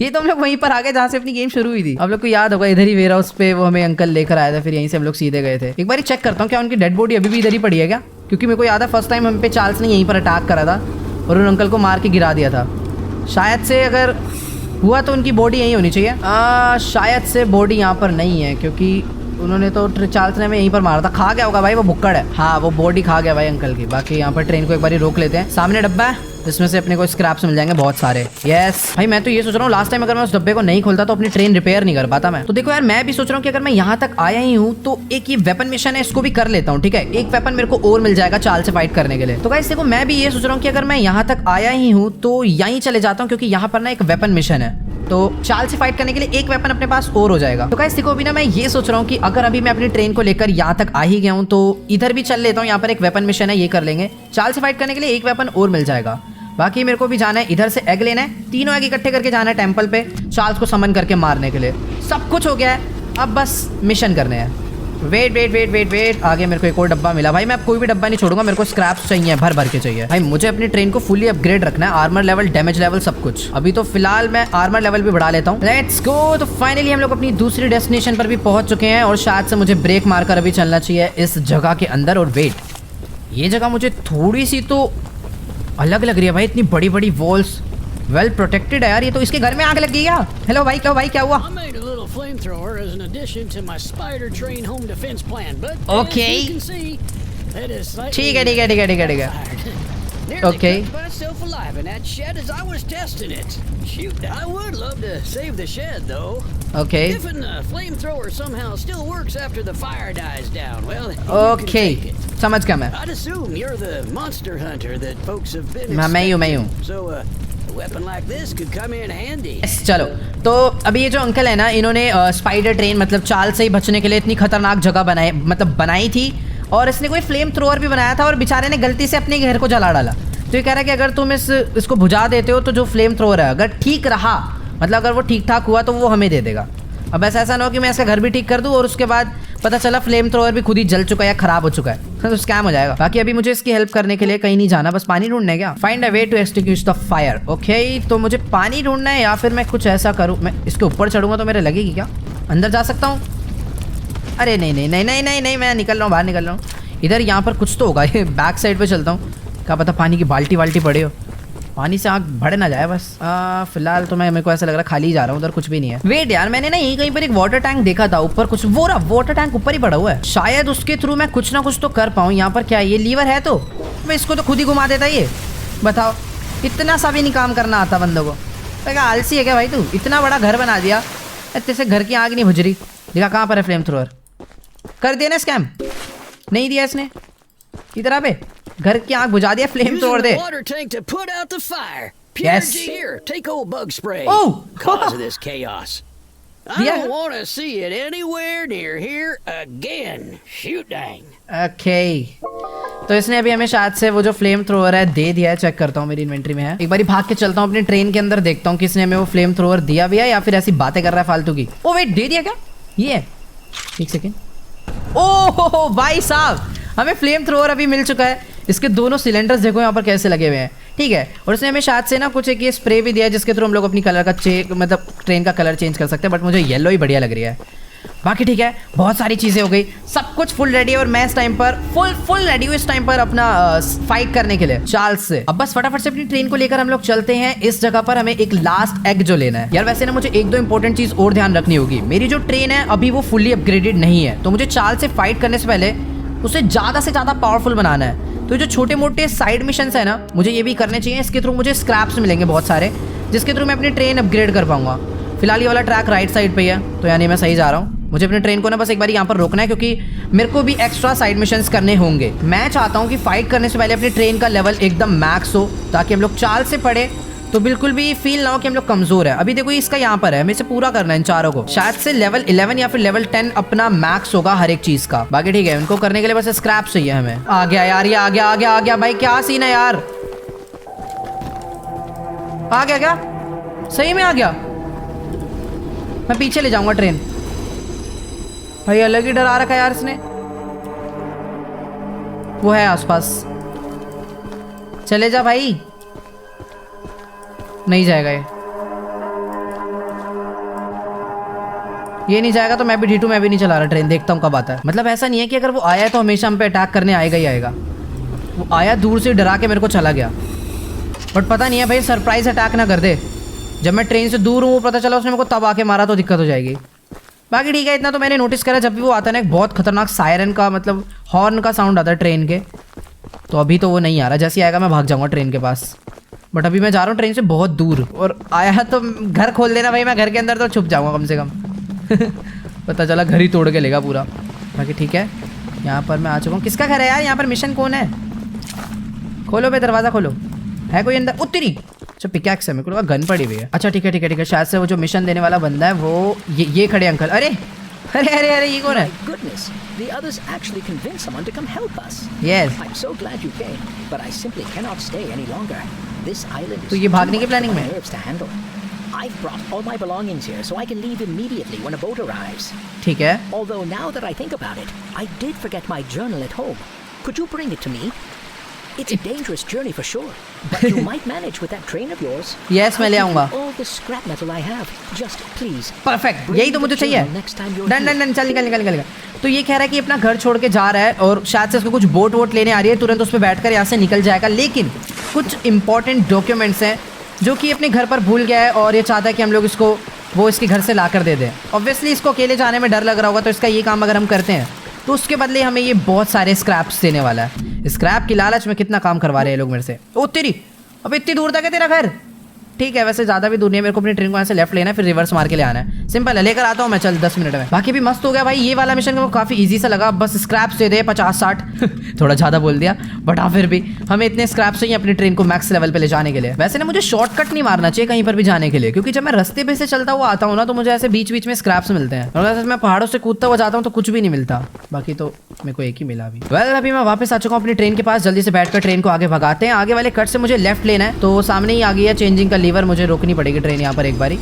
ये तो हम लोग वहीं पर आ गए जहाँ से अपनी गेम शुरू हुई थी। आप लोग को याद होगा, इधर ही वेयर हाउस पे वो हमें अंकल लेकर आया था, फिर यहीं से हम लोग सीधे गए थे। एक बार चेक करता हूँ क्या उनकी डेड बॉडी अभी भी इधर ही पड़ी है क्या, क्योंकि मेरे को याद है फर्स्ट टाइम हम पे चार्ल्स ने यहीं पर अटैक करा था और उन अंकल को मार के गिरा दिया था। शायद से अगर हुआ तो उनकी बॉडी यहीं होनी चाहिए। शायद से बॉडी यहाँ पर नहीं है, क्योंकि उन्होंने तो चार्ल्स ने हमें यहीं पर मारा था। खा गया होगा भाई, वो भुक्कड़ है। हाँ, वो बॉडी खा गया भाई अंकल की। बाकी यहाँ पर ट्रेन को एक बार रोक लेते हैं। सामने डब्बा है, इसमें से अपने को स्क्रैप्स मिल जाएंगे बहुत सारे। यस भाई मैं तो ये सोच रहा हूँ लास्ट टाइम अगर मैं उस डब्बे को नहीं खोलता तो अपनी ट्रेन रिपेयर नहीं कर पाता मैं। तो देखो यार मैं भी सोच रहा हूँ कि अगर मैं यहाँ तक आया ही हूँ तो एक ये वेपन मिशन है इसको भी कर लेता हूँ, ठीक है। एक वेपन मेरे को और मिल जाएगा चाल से फाइट करने के लिए। तो गाइस देखो मैं भी ये सोच रहा हूँ कि अगर मैं यहाँ तक आया ही हूँ तो यहीं चले जाता हूँ क्योंकि यहाँ पर ना एक वेपन मिशन है, तो चाल से फाइट करने के लिए एक वेपन अपने पास और हो जाएगा। तो गाइस देखो अभी ना मैं ये सोच रहा हूँ कि अगर अभी मैं अपनी ट्रेन को लेकर यहाँ तक आ ही गया हूँ तो इधर भी चल लेता हूँ। यहाँ पर एक वेपन मिशन है, ये कर लेंगे। चाल से फाइट करने के लिए एक वेपन और मिल जाएगा। बाकी मेरे को भी जाना है इधर से एग लेना है, तीनों एग इकट्ठे करके जाना है टेंपल पे चार्ल्स को समन करके मारने के लिए। सब कुछ हो गया है, अब बस मिशन करने हैं। Wait wait wait wait wait, आगे मेरे को एक और डब्बा मिला। भाई मैं अब कोई भी डब्बा नहीं छोड़ूंगा, मेरे को स्क्रैप्स चाहिए, भर भर के चाहिए। भाई मुझे अपनी ट्रेन को फुली अपग्रेड रखना है, आर्मर लेवल, डैमेज लेवल, सब कुछ। अभी तो फिलहाल मैं आर्मर लेवल भी बढ़ा लेता हूँ। Let's go. तो फाइनली हम लोग अपनी दूसरी डेस्टिनेशन पर भी पहुंच चुके हैं और शायद से मुझे ब्रेक मारकर अभी चलना चाहिए इस जगह के अंदर। और वेट, ये जगह मुझे थोड़ी सी तो अलग लग रही है भाई, इतनी बड़ी बड़ी वॉल्स, वेल प्रोटेक्टेड है यार। ये तो इसके घर में आग लग गई क्या? हेलो भाई, क्या हुआ? I made a little flamethrower as an addition to my spider train home defense plan, but Okay. as you can see, that is slightly ठीक है। fired. Nearly Okay. cooked myself alive in that shed as I was testing it. Shoot, I would love to save the shed though. Okay If a flamethrower somehow still works after the fire dies down, well, you can okay, take it. समझ गया मैं। I'd assume you're the monster hunter that folks have been मैं हूँ। expecting. So a weapon like this could come in handy. Yes, चलो तो अभी ये जो अंकल है ना, इन्होंने स्पाइडर ट्रेन मतलब चाल से ही बचने के लिए इतनी खतरनाक जगह बनाई थी और इसने कोई फ्लेम थ्रोअर भी बनाया था और बेचारे ने गलती से अपने घर को जला डाला। तो ये कह रहा है कि अगर तुम इसको बुझा देते हो तो जो फ्लेम थ्रोअर है अगर ठीक रहा, मतलब अगर वो ठीक ठाक हुआ तो वो हमें दे देगा। अब ऐसा ना हो कि मैं इसका घर भी ठीक कर दूं और उसके बाद पता चला फ्लेम थ्रोअर भी खुद ही जल चुका है या खराब हो चुका है, तो स्कैम हो जाएगा। बाकी अभी मुझे इसकी हेल्प करने के लिए कहीं नहीं जाना, बस पानी ढूंढना है क्या? Find a way to extinguish the fire. Okay, तो मुझे पानी ढूंढना है या फिर मैं कुछ ऐसा करूँ, मैं इसके ऊपर चढ़ूंगा तो मेरे लगेगी क्या? अंदर जा सकता हूँ? अरे नहीं, मैं निकल रहा हूँ, बाहर निकल रहा हूँ। इधर यहाँ पर कुछ तो होगा, ये बैक साइड पे चलता हूँ, क्या पता पानी की बाल्टी पड़े हो, पानी से आग भड़ ना जाए बस। फिलहाल तो मेरे को ऐसा लग रहा है खाली जा रहा हूँ, उधर कुछ भी नहीं है। वेट यार, मैंने ना यहीं कहीं पर एक वाटर टैंक देखा था ऊपर, कुछ वो रहा वाटर टैंक ऊपर ही पड़ा हुआ है, शायद उसके थ्रू मैं कुछ ना कुछ तो कर पाऊँ। यहाँ पर क्या है, ये लीवर है तो मैं इसको तो खुद ही घुमा देता। ये बताओ, इतना सा भी नहीं काम करना आता बंदों को। तो क्या आलसी है क्या भाई तू? इतना बड़ा घर बना दिया, जैसे घर की आग नहीं बुझ रही। देखा कहाँ पर है फ्लेम थ्रोअर? कर दिया ना स्कैम? नहीं दिया इसने, इधर पे घर की आग बुझा दिया, flame thrower they. Water tank to put out the fire. Yes. Purity here, take old bug spray. Oh, cause of this chaos. I Yeah. don't want to see it anywhere near here again. Shoot dang. Okay, तो इसने अभी हमें शायद से वो जो फ्लेम थ्रोअर है दे दिया है। चेक करता हूँ, मेरी इन्वेंट्री में है। एक बारी भाग के चलता हूँ अपनी ट्रेन के अंदर, देखता हूँ कि इसने हमें वो फ्लेम थ्रोअर दिया भी है या फिर ऐसी बातें कर रहा है फालतू की। ओ वेट, दे दिया क्या? ये है, एक सेकेंड। ओह भाई साहब, हमें फ्लेम थ्रोअर अभी मिल चुका है। इसके दोनों सिलेंडर्स देखो यहाँ पर कैसे लगे हुए हैं, ठीक है। और इसने हमें शायद से ना कुछ एक ये स्प्रे भी दिया है जिसके थ्रू हम लोग अपनी कलर का मतलब ट्रेन का कलर चेंज कर सकते हैं, बट मुझे येलो ही बढ़िया लग रही है। बाकी ठीक है, बहुत सारी चीज़ें हो गई, सब कुछ फुल रेडी है और मैं इस टाइम पर फुल रेडी हूँ इस टाइम पर अपना फाइट करने के लिए चार्ल्स से। अब बस फटाफट से अपनी ट्रेन को लेकर हम लोग चलते हैं इस जगह पर। हमें एक लास्ट एग जो लेना है यार। वैसे ना मुझे एक दो इंपॉर्टेंट चीज और ध्यान रखनी होगी। मेरी जो ट्रेन है अभी वो फुल्ली अपग्रेडेड नहीं है, तो मुझे चार्ल्स से फाइट करने से पहले उसे ज़्यादा से ज़्यादा पावरफुल बनाना है। तो जो छोटे मोटे साइड मिशंस है ना, मुझे ये भी करने चाहिए। इसके थ्रू मुझे स्क्रैप्स मिलेंगे बहुत सारे, जिसके थ्रू मैं अपनी ट्रेन अपग्रेड कर पाऊंगा। फिलहाल ये वाला ट्रैक राइट साइड पे ही है, तो यानी मैं सही जा रहा हूँ। मुझे अपनी ट्रेन को ना बस एक बार यहाँ पर रोकना है क्योंकि मेरे को भी एक्स्ट्रा साइड मिशंस करने होंगे। मैं चाहता हूँ कि फाइट करने से पहले अपनी ट्रेन का लेवल एकदम मैक्स हो, ताकि हम लोग चाल से पड़े तो बिल्कुल भी फील ना हो कि हम लोग कमजोर है। अभी देखो इसका यहाँ पर है, हमें इसे पूरा करना है इन चारों को। शायद से लेवल 11 या फिर लेवल 10 अपना मैक्स होगा हर एक चीज का। बाकी ठीक है, उनको करने के लिए बस स्क्रैप चाहिए हमें। आ गया यार, ये आ गया भाई, क्या सीन है यार? आ गया क्या? सही में आ गया? मैं पीछे ले जाऊंगा ट्रेन। भाई अलग ही डरा रखा है यार इसने। वो है आसपास, चले जा भाई। नहीं जाएगा ये नहीं जाएगा तो मैं भी D2 में भी नहीं चला रहा ट्रेन। देखता हूँ कब आता है। मतलब ऐसा नहीं है कि अगर वो आया है तो हमेशा हम पे अटैक करने आएगा ही आएगा। वो आया दूर से डरा के मेरे को चला गया, बट पता नहीं है भाई सरप्राइज अटैक ना कर दे। जब मैं ट्रेन से दूर हूँ पता चला उसने मेरे को तब आके मारा तो दिक्कत हो जाएगी। बाकी ठीक है, इतना तो मैंने नोटिस करा जब भी वो आता है ना एक बहुत खतरनाक सायरन का मतलब हॉर्न का साउंड आता है ट्रेन के। तो अभी तो वो नहीं आ रहा, जैसे आएगा मैं भाग जाऊंगा ट्रेन के पास। बट अभी मैं जा रहा हूँ ट्रेन से बहुत दूर, और आया तो घर खोल देना भाई, मैं घर के अंदर तो छुप जाऊँगा कम से कम। पता चला घर ही तोड़ के लेगा पूरा। बाकी ठीक है, यहाँ पर मैं आ चुका हूँ। किसका घर है यार यहाँ पर? मिशन कौन है? खोलो भाई, दरवाज़ा खोलो। है कोई अंदर? उत्तरी। अच्छा पिकैक्स है, मेरे को लगा गन पड़ी हुई है। अच्छा ठीक है ठीक है ठीक है, शायद से वो जो मिशन देने वाला बंदा है वो ये खड़े अंकल। अरे अरे अरे अरे ये कौन है? My goodness, the others actually convinced someone to come help us. Yes. I'm so glad you came, but I simply cannot stay any longer. This island is तो ये भागने की too much planning for my में? nerves to handle. I've brought all my belongings here, so I can leave immediately when a boat arrives. ठीक है। Although now that I think about it, I did forget my journal at home. Could you bring it to me? It's a dangerous journey for sure, but you might manage with that train of yours. Yes, मैं ले I'll give you आऊँगा। all the scrap metal I have. Just please. Perfect, bring यही तो the मुझे चाहिए। journal next time you're done here. Done done, चल निकल निकल निकल। तो ये कह रहा है कि अपना घर छोड़ के जा रहा है और शायद से उसको कुछ बोट वोट लेने आ रही है, तुरंत उस पर बैठकर यहाँ से निकल जाएगा। लेकिन कुछ इंपॉर्टेंट डॉक्यूमेंट्स हैं जो कि अपने घर पर भूल गया है और ये चाहता है कि हम लोग इसको वो इसके घर से ला कर दे दें। ऑब्वियसली इसको अकेले जाने में डर लग रहा होगा, तो इसका ये काम अगर हम करते हैं तो उसके बदले हमें ये बहुत सारे स्क्रैप्स देने वाला है। स्क्रैप की लालच में कितना काम करवा रहे हैं लोग मेरे से। ओ तेरी, अब इतनी दूर तक है तेरा घर? ठीक है, वैसे ज़्यादा भी दूर नहीं है, मेरे को अपनी ट्रेन को यहाँ से लेफ्ट लेना है, फिर रिवर्स मार के ले आना है। सिंपल है, लेकर आता हूँ मैं, चल 10 मिनट में। बाकी भी मस्त हो गया भाई, ये वाला मिशन को काफ़ी इजी सा लगा। बस स्क्रैप्स दे दे 50-60 थोड़ा ज़्यादा बोल दिया, बट हाँ फिर भी हमें इतने स्क्रैप्स चाहिए अपनी ट्रेन को मैक्स लेवल पे ले जाने के लिए। वैसे ना मुझे शॉर्टकट नहीं मारना चाहिए कहीं पर भी जाने के लिए, क्योंकि जब मैं रस्ते पे से चलता हुआ आता हूँ ना तो मुझे ऐसे बीच बीच में स्क्रैप्स मिलते हैं, और वैसे मैं पहाड़ों से कूदता हुआ जाता हूँ तो कुछ भी नहीं मिलता। बाकी तो मेरे को एक ही मिला अभी। वेल अभी मैं वापस आ चुका हूँ अपनी ट्रेन के पास। जल्दी से बैठकर ट्रेन को आगे भगाते हैं। आगे वाले कट से मुझे लेफ्ट लेना है, तो सामने ही आ गई है चेंजिंग का लीवर, मुझे रोकनी पड़ेगी ट्रेन यहाँ पर एक बारी।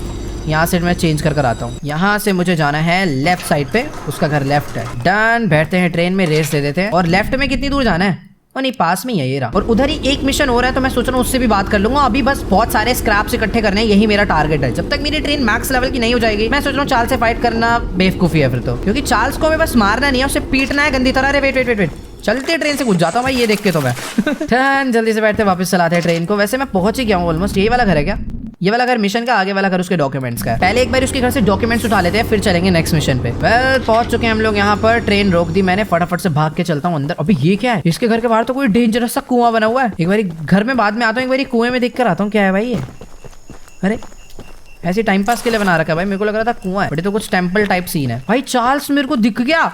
यहाँ से मैं चेंज कर आता हूँ। यहाँ से मुझे जाना है लेफ्ट साइड पे, उसका घर लेफ्ट है। डन, बैठते हैं ट्रेन में, रेस दे देते हैं। और लेफ्ट में कितनी दूर जाना है? और नहीं, पास में ही है ये रहा। और उधर ही एक मिशन हो रहा है, तो मैं सोच रहा हूँ उससे भी बात कर लूंगा। अभी बस बहुत सारे स्क्रैप्स इकट्ठे करने हैं, यही मेरा टारगेट है। जब तक मेरी ट्रेन मैक्स लेवल की नहीं हो जाएगी, मैं सोच रहा हूँ चार्ल्स से फाइट करना बेवकूफी है फिर तो, क्योंकि चार्ल्स को हमें बस मारना नहीं है, उसे पीटना है गंदी तरह। अरे वेट वेट वेट वेट, चलते ट्रेन से कूद जाता हूँ भाई, ये देख के तो मैं ठन जल्दी से बैठते वापस चलाते हैं ट्रेन को। वैसे मैं पहुंच ही गया हूँ ऑलमोस्ट। यही वाला घर है क्या? ये वाला घर मिशन का, आगे वाला घर उसके डॉक्यूमेंट्स का है। पहले एक बार उसके घर से डॉक्यूमेंट्स उठा लेते हैं, फिर चलेंगे नेक्स्ट मिशन पे। वेल पहुंच चुके हैं हम लोग यहाँ पर। ट्रेन रोक दी मैंने, फटाफट से भाग के चलता हूँ अंदर। अभी ये क्या है? इसके घर के बाहर तो कोई डेंजरस सा कुआं बना हुआ है। एक बार घर में बाद में आता हूँ, एक बार कुएं में देख कर आता हूँ क्या है भाई ये। अरे ऐसे टाइम पास के लिए बना रखा है भाई, मेरे को लग रहा था कुआं है, बट ये तो कुछ टेंपल टाइप सीन है। भाई चार्ल्स मेरे को दिख गया,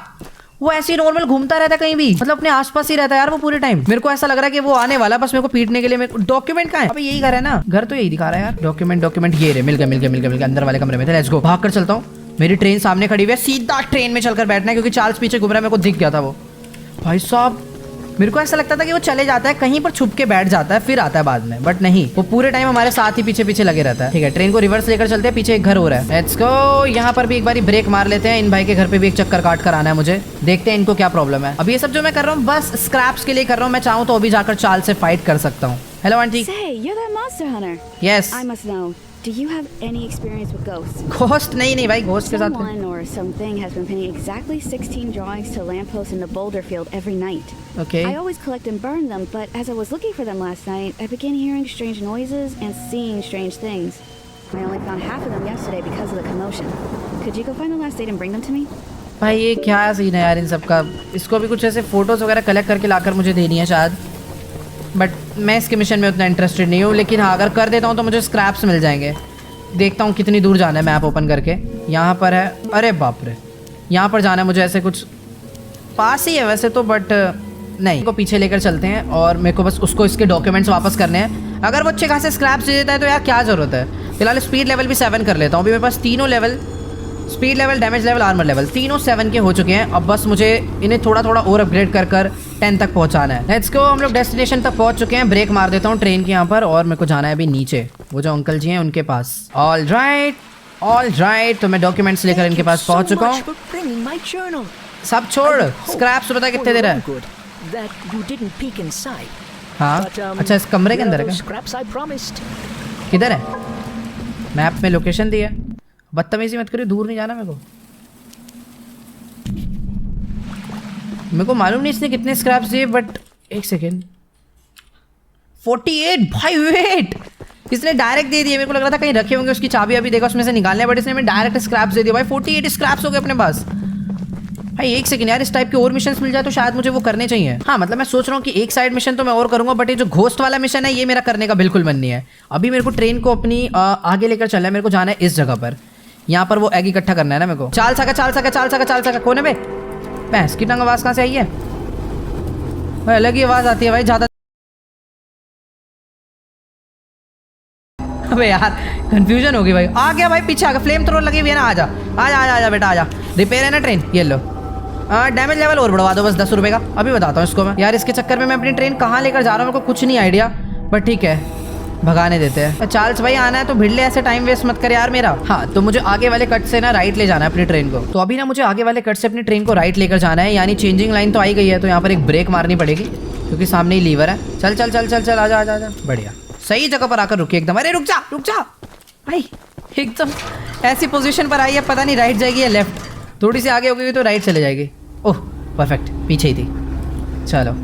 वो ऐसे ही नॉर्मल घूमता रहता है कहीं भी, मतलब अपने आसपास ही रहता है यार वो पूरे टाइम। मेरे को ऐसा लग रहा है कि वो आने वाला बस मेरे को पीटने के लिए। मेरे को डॉक्यूमेंट कहाँ है? अबे यही घर है ना, घर तो यही दिखा रहा है यार। डॉक्यूमेंट ये रे, मिल गया अंदर वाले कमरे में थे। लेट्स गो, भाग कर चलता हूँ। मेरी ट्रेन सामने खड़ी हुई है, सीधा ट्रेन में चलकर बैठना है, क्योंकि चार्ल्स पीछे घूम रहा है, मेरे को दिख गया था वो। भाई साहब मेरे को ऐसा लगता था कि वो चले जाता है कहीं पर, छुप के बैठ जाता है, फिर आता है बाद में, बट नहीं, वो पूरे टाइम हमारे साथ ही पीछे पीछे लगे रहता है। ठीक है, ट्रेन को रिवर्स लेकर चलते हैं, पीछे एक घर हो रहा है। लेट्स गो, यहाँ पर भी एक बारी ब्रेक मार लेते हैं। इन भाई के घर पे भी एक चक्कर काट कर आना है मुझे, देखते हैं इनको क्या प्रॉब्लम है। अब ये सब जो मैं कर रहा हूँ बस स्क्रैप्स के लिए कर रहा हूँ, मैं चाहूँ तो अभी जाकर चार्ल्स से फाइट कर सकता हूँ। Hello aunty. Say, you're that monster hunter. Yes. I must know. Do you have any experience with ghosts? Ghost नहीं भाई, घोस्ट के साथ Someone or something has been pinning exactly 16 drawings to lampposts in the boulder field every night. Okay. I always collect and burn them, but as I was looking for them last night, I began hearing strange noises and seeing strange things. I only found half of them yesterday because of the commotion. Could you go find the last date and bring them to me? भाई ये क्या सीन है यार इन सब का? इसको भी कुछ ऐसे फोटोज वगैरह कलेक्ट करके लाकर मुझे देनी है शायद, बट मैं इसके मिशन में उतना इंटरेस्टेड नहीं हूँ। लेकिन हाँ, अगर कर देता हूँ तो मुझे स्क्रैप्स मिल जाएंगे। देखता हूँ कितनी दूर जाना है, मैप ओपन करके। यहाँ पर है, अरे बाप रे, यहाँ पर जाना है मुझे। ऐसे कुछ पास ही है वैसे तो, बट नहीं, को पीछे लेकर चलते हैं और मेरे को बस उसको इसके डॉक्यूमेंट्स वापस करने हैं। अगर वो अच्छे खासे स्क्रैप्स दे देता है तो यार क्या ज़रूरत है। फिलहाल स्पीड लेवल भी 7 कर लेता हूँ। अभी मेरे पास तीनों level, speed level, damage level, armour level, तीनों 7 के हो चुके हैं। अब बस मुझे इन्हें थोड़ा थोड़ा और अपग्रेड कर कर 10 तक पहुंचाना है। लेट्स गो, हम लोग डेस्टिनेशन तक पहुंच चुके हैं। ब्रेक मार देता हूँ ट्रेन के यहाँ पर, और मेरे को जाना है अभी नीचे, वो जो अंकल जी हैं उनके पास। ऑल राइट, तो मैं डॉक्यूमेंट्स लेकर इनके पास पहुंच चुका हूँ। सब छोड़, स्क्रैप्स बता कितने दे रहा है? हाँ अच्छा, इस कमरे के अंदर है क्या? किधर है? मैप में लोकेशन दी है। बदतमीजी मत करिए, दूर नहीं जाना मेरे को मालूम नहीं इसने कितने स्क्रैप्स दिए, बट एक सेकेंड, 48 भाई वेट, इसने डायरेक्ट दे दिए। मेरे को लग रहा था कहीं रखे होंगे, उसकी चाबी अभी देखा उसमें से निकालने, बट इसने डायरेक्ट स्क्रैप्स दे दिया भाई। 48 स्क्रैप्स हो गए अपने पास। भाई एक सेकंड यार, इस टाइप के और मिशंस मिल जाए तो शायद मुझे वो करने चाहिए। हाँ मतलब मैं सोच रहा हूँ कि एक साइड मिशन तो मैं और करूंगा, बट ये जो घोस्ट वाला मिशन है ये मेरा करने का बिल्कुल मन नहीं है। अभी मेरे को ट्रेन को अपनी आगे लेकर चलना है, मेरे को जाना है इस जगह पर। यहाँ पर वो एग इकट्ठा करना है ना मेरे को। चाल सका कोने में भैंस की टंग आवाज कहाँ से आई है भाई? अलग ही आवाज आती है भाई ज्यादा। अबे यार कंफ्यूजन हो गई भाई। आ गया भाई, पीछे आ गया, फ्लेम थ्रोर लगी हुई है ना। आजा आजा आजा आजा बेटा आजा। रिपेयर है ना ट्रेन, ये लो। डैमेज लेवल और बढ़वा दो बस 10 रुपए का। अभी बताता हूँ इसको मैं। यार इसके चक्कर में मैं अपनी ट्रेन कहाँ लेकर जा रहा हूँ मेरे को कुछ नहीं आइडिया, बट ठीक है भगाने देते हैं। चार्ल्स भाई आना है तो भिड़ ले, ऐसे टाइम वेस्ट मत कर यार मेरा। हाँ तो मुझे आगे वाले कट से ना राइट ले जाना है अपनी ट्रेन को। तो अभी ना मुझे आगे वाले कट से अपनी ट्रेन को राइट लेकर जाना है, यानी चेंजिंग लाइन तो आई गई है, तो यहाँ पर एक ब्रेक मारनी पड़ेगी क्योंकि सामने ही लीवर है। चल चल चल चल चल आजा आजा आजा। बढ़िया सही जगह पर आकर रुकी एकदम। अरे रुक जा भाई, एकदम ऐसी पोजीशन पर आई है, पता नहीं राइट जाएगी या लेफ्ट। थोड़ी सी आगे हो गई तो राइट चले जाएगी। ओह परफेक्ट, पीछे ही थी। चलो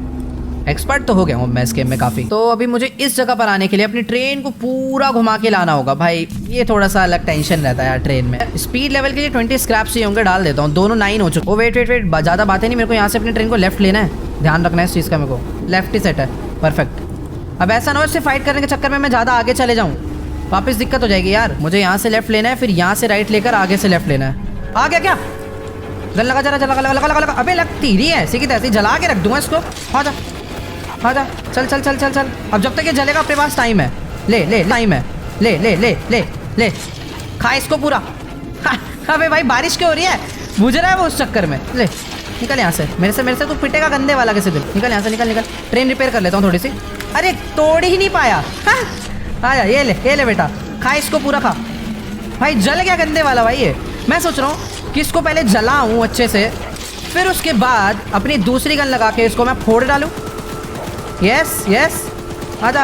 एक्सपर्ट तो हो गया हूँ मैं इस गेम में काफ़ी। तो अभी मुझे इस जगह पर आने के लिए अपनी ट्रेन को पूरा घुमा के लाना होगा भाई। ये थोड़ा सा अलग टेंशन रहता है यार ट्रेन में। स्पीड लेवल के लिए 20 स्क्रैप्स चाहिए होंगे, डाल देता हूँ। दोनों 9 हो चुके। ओ वेट ज़्यादा बातें नहीं, मेरे को यहाँ से अपनी ट्रेन को लेफ्ट लेना है, ध्यान रखना है इस चीज़ का। मेरे को लेफ्ट ही सेट है, परफेक्ट। अब ऐसा ना हो इससे फाइट करने के चक्कर में मैं ज़्यादा आगे चले जाऊँ, वापस दिक्कत हो जाएगी यार। मुझे यहाँ से लेफ्ट लेना है, फिर यहाँ से राइट लेकर आगे से लेफ्ट लेना है। आ गया क्या? गल लगा जरा, लगा। अबे लगती रही है, सीधी तैसी जला के रख दूंगा इसको। आजा चल चल चल चल चल। अब जब तक ये जलेगा अपने पास टाइम है। ले टाइम है, ले खा इसको पूरा। अबे भाई बारिश क्यों हो रही है? मुझे रहा है वो उस चक्कर में। ले निकल यहाँ से, मेरे से तू पिटेगा गंदे वाला कैसे दिल। निकल यहाँ से, निकल। ट्रेन रिपेयर कर लेता हूँ थोड़ी सी। अरे तोड़ ही नहीं पाया। आजा ये ले बेटा, खा इसको पूरा खा। भाई जल गया गंदे वाला भाई ये। मैं सोच रहा हूँ कि इसको पहले जलाऊं अच्छे से, फिर उसके बाद अपनी दूसरी गन लगा के इसको मैं फोड़ डालूं। यस आजा।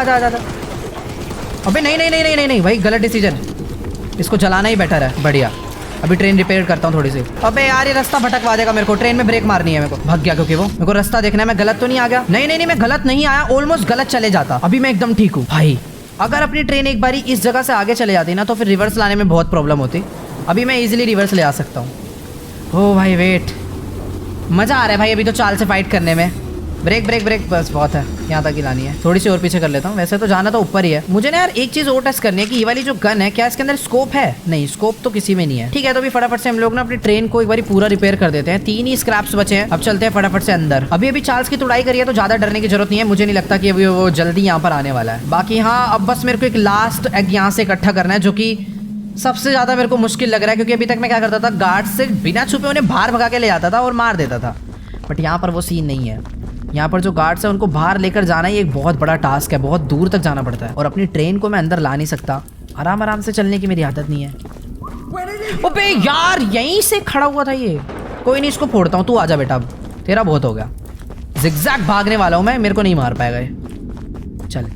अबे नहीं भाई, गलत डिसीजन। इसको जलाना ही बेटर है। बढ़िया, अभी ट्रेन रिपेयर करता हूँ थोड़ी सी। अबे यार ये रास्ता भटकवा देगा मेरे को। ट्रेन में ब्रेक मारनी है मेरे को। भाग गया क्योंकि वो मेरे को रास्ता देखना है। मैं गलत तो नहीं आ गया? नहीं मैं गलत नहीं आया, ऑलमोस्ट गलत चले जाता। अभी मैं एकदम ठीक हूँ भाई। अगर अपनी ट्रेन एक बारी इस जगह से आगे चले जाती ना तो फिर रिवर्स लाने में बहुत प्रॉब्लम होती। अभी मैं इजीली रिवर्स ले आ सकता हूँ। ओ भाई वेट, मज़ा आ रहा है भाई अभी तो चाल से फाइट करने में। ब्रेक बस बहुत है, यहाँ तक ही लानी है। थोड़ी सी और पीछे कर लेता हूँ। वैसे तो जाना तो ऊपर ही है। मुझे ना यार एक चीज़ और टेस्ट करनी है कि ये वाली जो गन है क्या इसके अंदर स्कोप है? नहीं, स्कोप तो किसी में नहीं है। ठीक है, तो अभी फटाफट से हम लोग ना अपनी ट्रेन को एक बार पूरा रिपेयर कर देते हैं। 3 ही स्क्रैप्स बचे हैं। अब चलते हैं फटाफट से अंदर। अभी चार्ल्स की तुड़ाई करी है तो ज़्यादा डरने की जरूरत नहीं है। मुझे नहीं लगता कि अभी वो जल्दी यहाँ पर आने वाला है। बाकी हाँ, अब बस मेरे को एक लास्ट एग यहाँ से इकट्ठा करना है, जो कि सबसे ज़्यादा मेरे को मुश्किल लग रहा है, क्योंकि अभी तक मैं क्या करता था, गार्ड से बिना छुपे उन्हें बाहर भगा के ले जाता था और मार देता था। बट यहाँ पर वो सीन नहीं है। यहाँ पर जो गार्ड्स है उनको बाहर लेकर जाना ही एक बहुत बड़ा टास्क है। बहुत दूर तक जाना पड़ता है और अपनी ट्रेन को मैं अंदर ला नहीं सकता। आराम से चलने की मेरी आदत नहीं है। अबे यार यहीं से खड़ा हुआ था ये। कोई नहीं, इसको फोड़ता हूँ। तू आजा बेटा, अब तेरा बहुत हो गया। जिगजैग भागने वाला हूँ मैं, मेरे को नहीं मार पाएगा ये। चल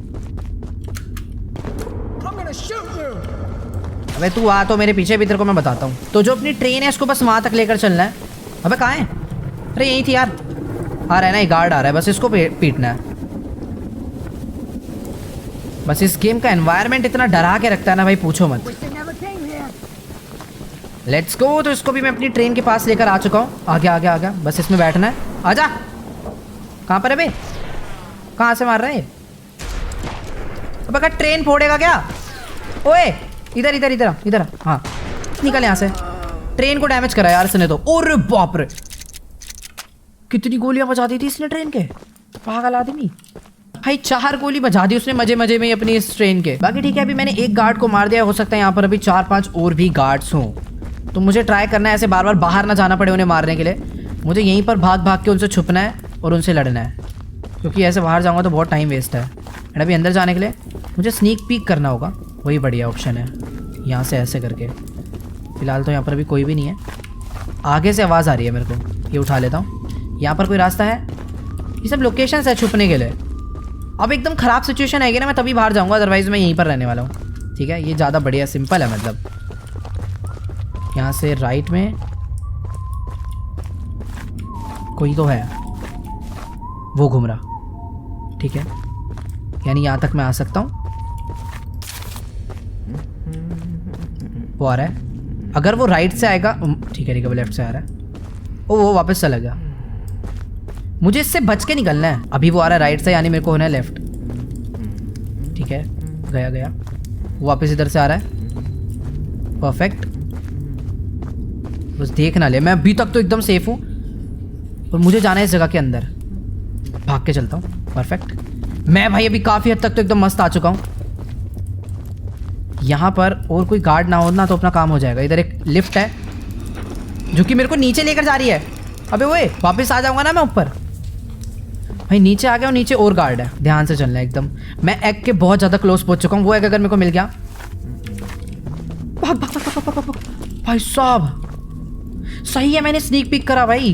अबे तू आ तो मेरे पीछे भी, तेरे को मैं बताता हूँ। तो जो अपनी ट्रेन है इसको बस वहाँ तक लेकर चलना है। अबे कहाँ है? अरे यही थी यार। आ रहा है ना, ये गार्ड आ रहा है, बस इसको पीटना है। बस इस गेम का एनवायरनमेंट इतना डरा के रखता है ना भाई, पूछो मत। Let's go. तो इसको भी मैं अपनी ट्रेन के पास लेकर आ चुका हूँ। आ गया। बस इसमें बैठना है। आजा। कहाँ पर है बे? कहाँ से मार रहा है? अब अगर ट्रेन फोड़ेगा क्या? ओए इधर। हाँ निकल यहाँ से। ट्रेन को डैमेज करा यार इसने तो। ओरे बाप रे, कितनी गोलियां बजा दी थी इसने ट्रेन के। पागल आदमी भाई, 4 गोली बजा दी उसने मजे में ही अपनी इस ट्रेन के। बाकी ठीक है, अभी मैंने एक गार्ड को मार दिया। हो सकता है यहाँ पर अभी 4-5 और भी गार्ड्स हों, तो मुझे ट्राई करना है ऐसे बार बाहर ना जाना पड़े उन्हें मारने के लिए। मुझे यहीं पर भाग के उनसे छुपना है और उनसे लड़ना है, क्योंकि ऐसे बाहर जाऊँगा तो बहुत टाइम वेस्ट है। एंड अभी अंदर जाने के लिए मुझे स्नीक पीक करना होगा, वही बढ़िया ऑप्शन है। यहाँ से ऐसे करके। फिलहाल तो यहाँ पर अभी कोई भी नहीं है। आगे से आवाज़ आ रही है मेरे को, ये उठा लेता हूँ। यहाँ पर कोई रास्ता है? ये सब लोकेशंस है छुपने के लिए। अब एकदम ख़राब सिचुएशन आएगी ना, मैं तभी बाहर जाऊँगा, अदरवाइज़ मैं यहीं पर रहने वाला हूँ। ठीक है, ये ज़्यादा बढ़िया सिंपल है। मतलब यहाँ से राइट में कोई तो है, वो घूम रहा। ठीक है, यानी यहाँ तक मैं आ सकता हूँ। वो आ रहा है। अगर वो राइट से आएगा, ठीक है वो लेफ्ट से आ रहा है। ओ वो वापस चला गया। मुझे इससे बच के निकलना है। अभी वो आ रहा है राइट से, यानी मेरे को होना है लेफ्ट। ठीक है, गया गया। वो वापस इधर से आ रहा है। परफेक्ट, बस देख ना ले। मैं अभी तक तो एकदम सेफ हूँ और मुझे जाना है इस जगह के अंदर। भाग के चलता हूँ। परफेक्ट। मैं भाई अभी काफ़ी हद तक तो एकदम मस्त आ चुका हूँ। यहाँ पर और कोई गार्ड ना हो ना तो अपना काम हो जाएगा। इधर एक लिफ्ट है जो कि मेरे को नीचे लेकर जा रही है। अबे ओए, वापस आ जाऊंगा ना मैं ऊपर। भाई नीचे आ गया और नीचे और गार्ड है। ध्यान से चलना है एकदम। मैं एग के बहुत ज़्यादा क्लोज पहुंच चुका हूँ। वो एग अगर मेरे को मिल गया, भाग भाग भाग भाग भाग भाग। भाई साहब सही है, मैंने स्नीक पीक करा भाई।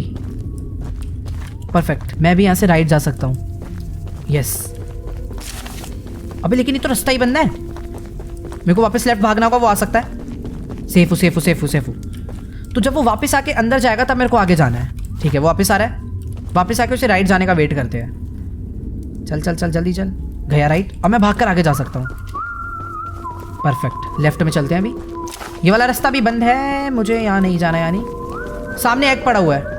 परफेक्ट। मैं भी यहाँ से राइट जा सकता हूँ। यस। अबे लेकिन ये तो रास्ता ही बंद है। मेरे को वापस लेफ्ट भागना होगा, वो आ सकता है। सेफ हूँ सेफ हूँ सेफ हूँ सेफ हूँ। तो जब वो वापस आके अंदर जाएगा तब मेरे को आगे जाना है। ठीक है, वो वापस आ रहा है। वापस आके उसे राइट जाने का वेट करते हैं। चल चल चल जल्दी चल। गया राइट। अब मैं भागकर आगे जा सकता हूँ। परफेक्ट। लेफ्ट में चलते हैं अभी। ये वाला रास्ता भी बंद है, मुझे यहाँ नहीं जाना है। यानी सामने एग पड़ा हुआ है।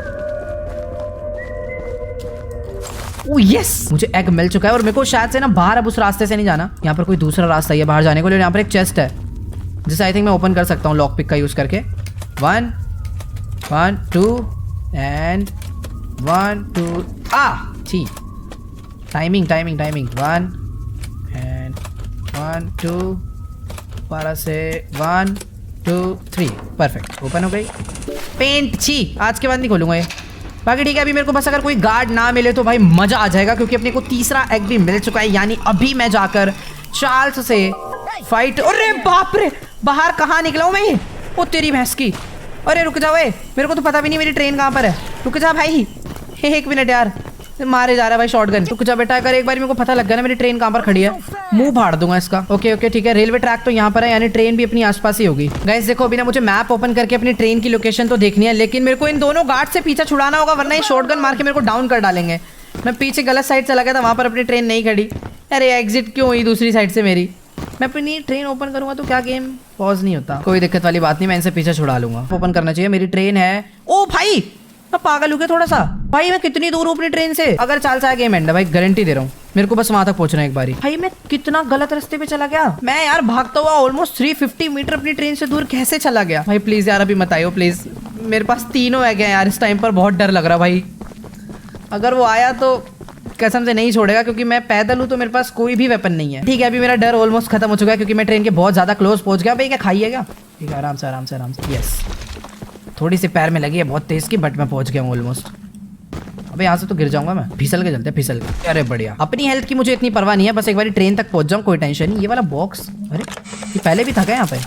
ओह यस, मुझे एग मिल चुका है और मेरे को शायद से ना बाहर अब उस रास्ते से नहीं जाना। यहाँ पर कोई दूसरा रास्ता है बाहर जाने को। यहाँ पर एक चेस्ट है जिसे आई थिंक मैं ओपन कर सकता हूँ लॉक पिक का यूज़ करके। 1 1 2 एंड 1 2। ठीक। Timing 1 and 1 2। दोबारा से 1 2 3। परफेक्ट, ओपन हो गई। पेंट आज के बाद नहीं खोलूंगा ये। बाकी ठीक है, अभी मेरे को बस अगर कोई गार्ड ना मिले तो भाई मजा आ जाएगा, क्योंकि अपने को तीसरा एग भी मिल चुका है। यानी अभी मैं जाकर चार्ल्स से फाइट। अरे बाप रे, बाहर कहाँ निकला हूँ मैं ये। ओ तेरी भैंस की। अरे रुक जा, मेरे को तो पता भी नहीं मेरी ट्रेन कहाँ पर है। रुक जा भाई, 1 मिनट यार। मारे जा रहा है भाई शॉटगन। रुक जा बेटा, अगर एक बार मेरे को पता लग गया ना मेरी ट्रेन कहाँ पर खड़ी है, मुंह फाड़ दूंगा इसका। ओके ओके ठीक है, रेलवे ट्रैक तो यहाँ पर है, यानी ट्रेन भी अपनी आसपास ही होगी। गाइस देखो, अभी ना मुझे मैप ओपन करके अपनी ट्रेन की लोकेशन तो देखनी है, लेकिन मेरे को इन दोनों गार्ड से पीछा छुड़ाना होगा, वरना ये शॉटगन मार के मेरे को डाउन कर डालेंगे। मैं पीछे गलत साइड चला गया था, वहाँ पर अपनी ट्रेन नहीं खड़ी। अरे एग्जिट क्यों हुई दूसरी साइड से मेरी। मैं अपनी ट्रेन ओपन करूंगा तो क्या गेम पॉज नहीं होता। कोई दिक्कत वाली बात नहीं, मैं इनसे पीछे छुड़ा लूंगा। ओपन करना चाहिए, मेरी ट्रेन है। ओ भाई मैं पागल हो गया थोड़ा सा। भाई मैं कितनी दूर हूँ अपनी ट्रेन से। अगर चाल सा गेम एंड है भाई, गारंटी दे रहा हूँ। मेरे को बस वहां तक पहुंचना है एक बारी। भाई मैं कितना गलत रास्ते पे चला गया। मैं यार भागता हुआ ऑलमोस्ट 350 मीटर अपनी ट्रेन से दूर कैसे चला गया। भाई प्लीज यार अभी मत आइयो प्लीज। मेरे पास तीनों एग हैं यार, इस टाइम पर बहुत डर लग रहा भाई। अगर वो आया तो कसम से नहीं छोड़ेगा, क्योंकि मैं पैदल हूँ तो मेरे पास कोई भी वेपन नहीं है। ठीक है, अभी मेरा डर ऑलमोस्ट खत्म हो चुका है, क्योंकि मैं ट्रेन के बहुत ज्यादा क्लोज पहुंच गया। भाई क्या खाइए क्या? ठीक है, आराम से आराम से आराम से। यस, थोड़ी सी पैर में लगी है बहुत तेज की, बट मैं पहुंच गया हूँ ऑलमोस्ट। अबे यहाँ से तो गिर जाऊंगा मैं। फिसल के चलते, फिसल के। अरे बढ़िया, अपनी हेल्थ की मुझे इतनी परवाह नहीं है, बस एक बार ट्रेन तक पहुंच जाऊँ, कोई टेंशन नहीं। ये वाला बॉक्स, अरे ये पहले भी था क्या यहाँ पे?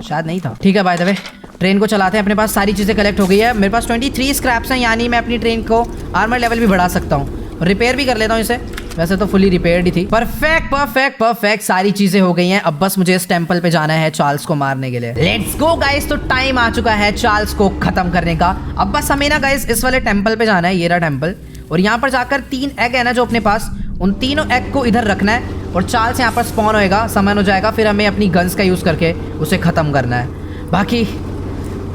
शायद नहीं था। ठीक है बाय द वे, ट्रेन को चलाते हैं। अपने पास सारी चीज़ें कलेक्ट हो गई है। मेरे पास 23 स्क्रैप्स हैं, यानी मैं अपनी ट्रेन को आर्मर लेवल भी बढ़ा सकता हूँ और रिपेयर भी कर लेता हूँ इसे। वैसे तो फुली रिपेयर्ड ही थी। परफेक्ट परफेक्ट परफेक्ट, सारी चीजें हो गई हैं। अब बस मुझे इस टेंपल पे जाना है चार्ल्स को मारने के लिए। लेट्स गो गाइस, तो टाइम आ चुका है चार्ल्स को खत्म करने का। अब बस हमें ना गाइस इस वाले टेंपल पे जाना है, ये रहा टेंपल। और यहाँ पर जाकर 3 एग है ना जो अपने पास, उन तीनों एग को इधर रखना है और चार्ल्स यहाँ पर स्पॉन होएगा, समन हो जाएगा, फिर हमें अपनी गन्स का यूज करके उसे खत्म करना है। बाकी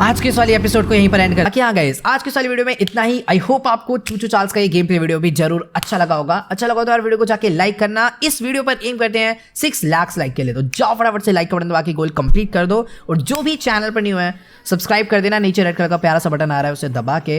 आज के इस वाली एपिसोड को यहीं पर एंड कर। बाकी हाँ गाइस, आज के इस वाली वीडियो में इतना ही। आई होप आपको चूचू चार्ल्स का ये गेम प्ले वीडियो भी जरूर अच्छा लगा होगा। अच्छा लगा तो यार वीडियो को जाके लाइक करना। इस वीडियो पर एम करते हैं 6 लाख लाइक के लिए, तो जाओ फटाफट से लाइक का बटन दबा के गोल कंप्लीट कर दो। और जो भी चैनल पर न्यू है सब्सक्राइब कर देना। नीचे रेड कलर का प्यारा सा बटन आ रहा है, उसे दबा के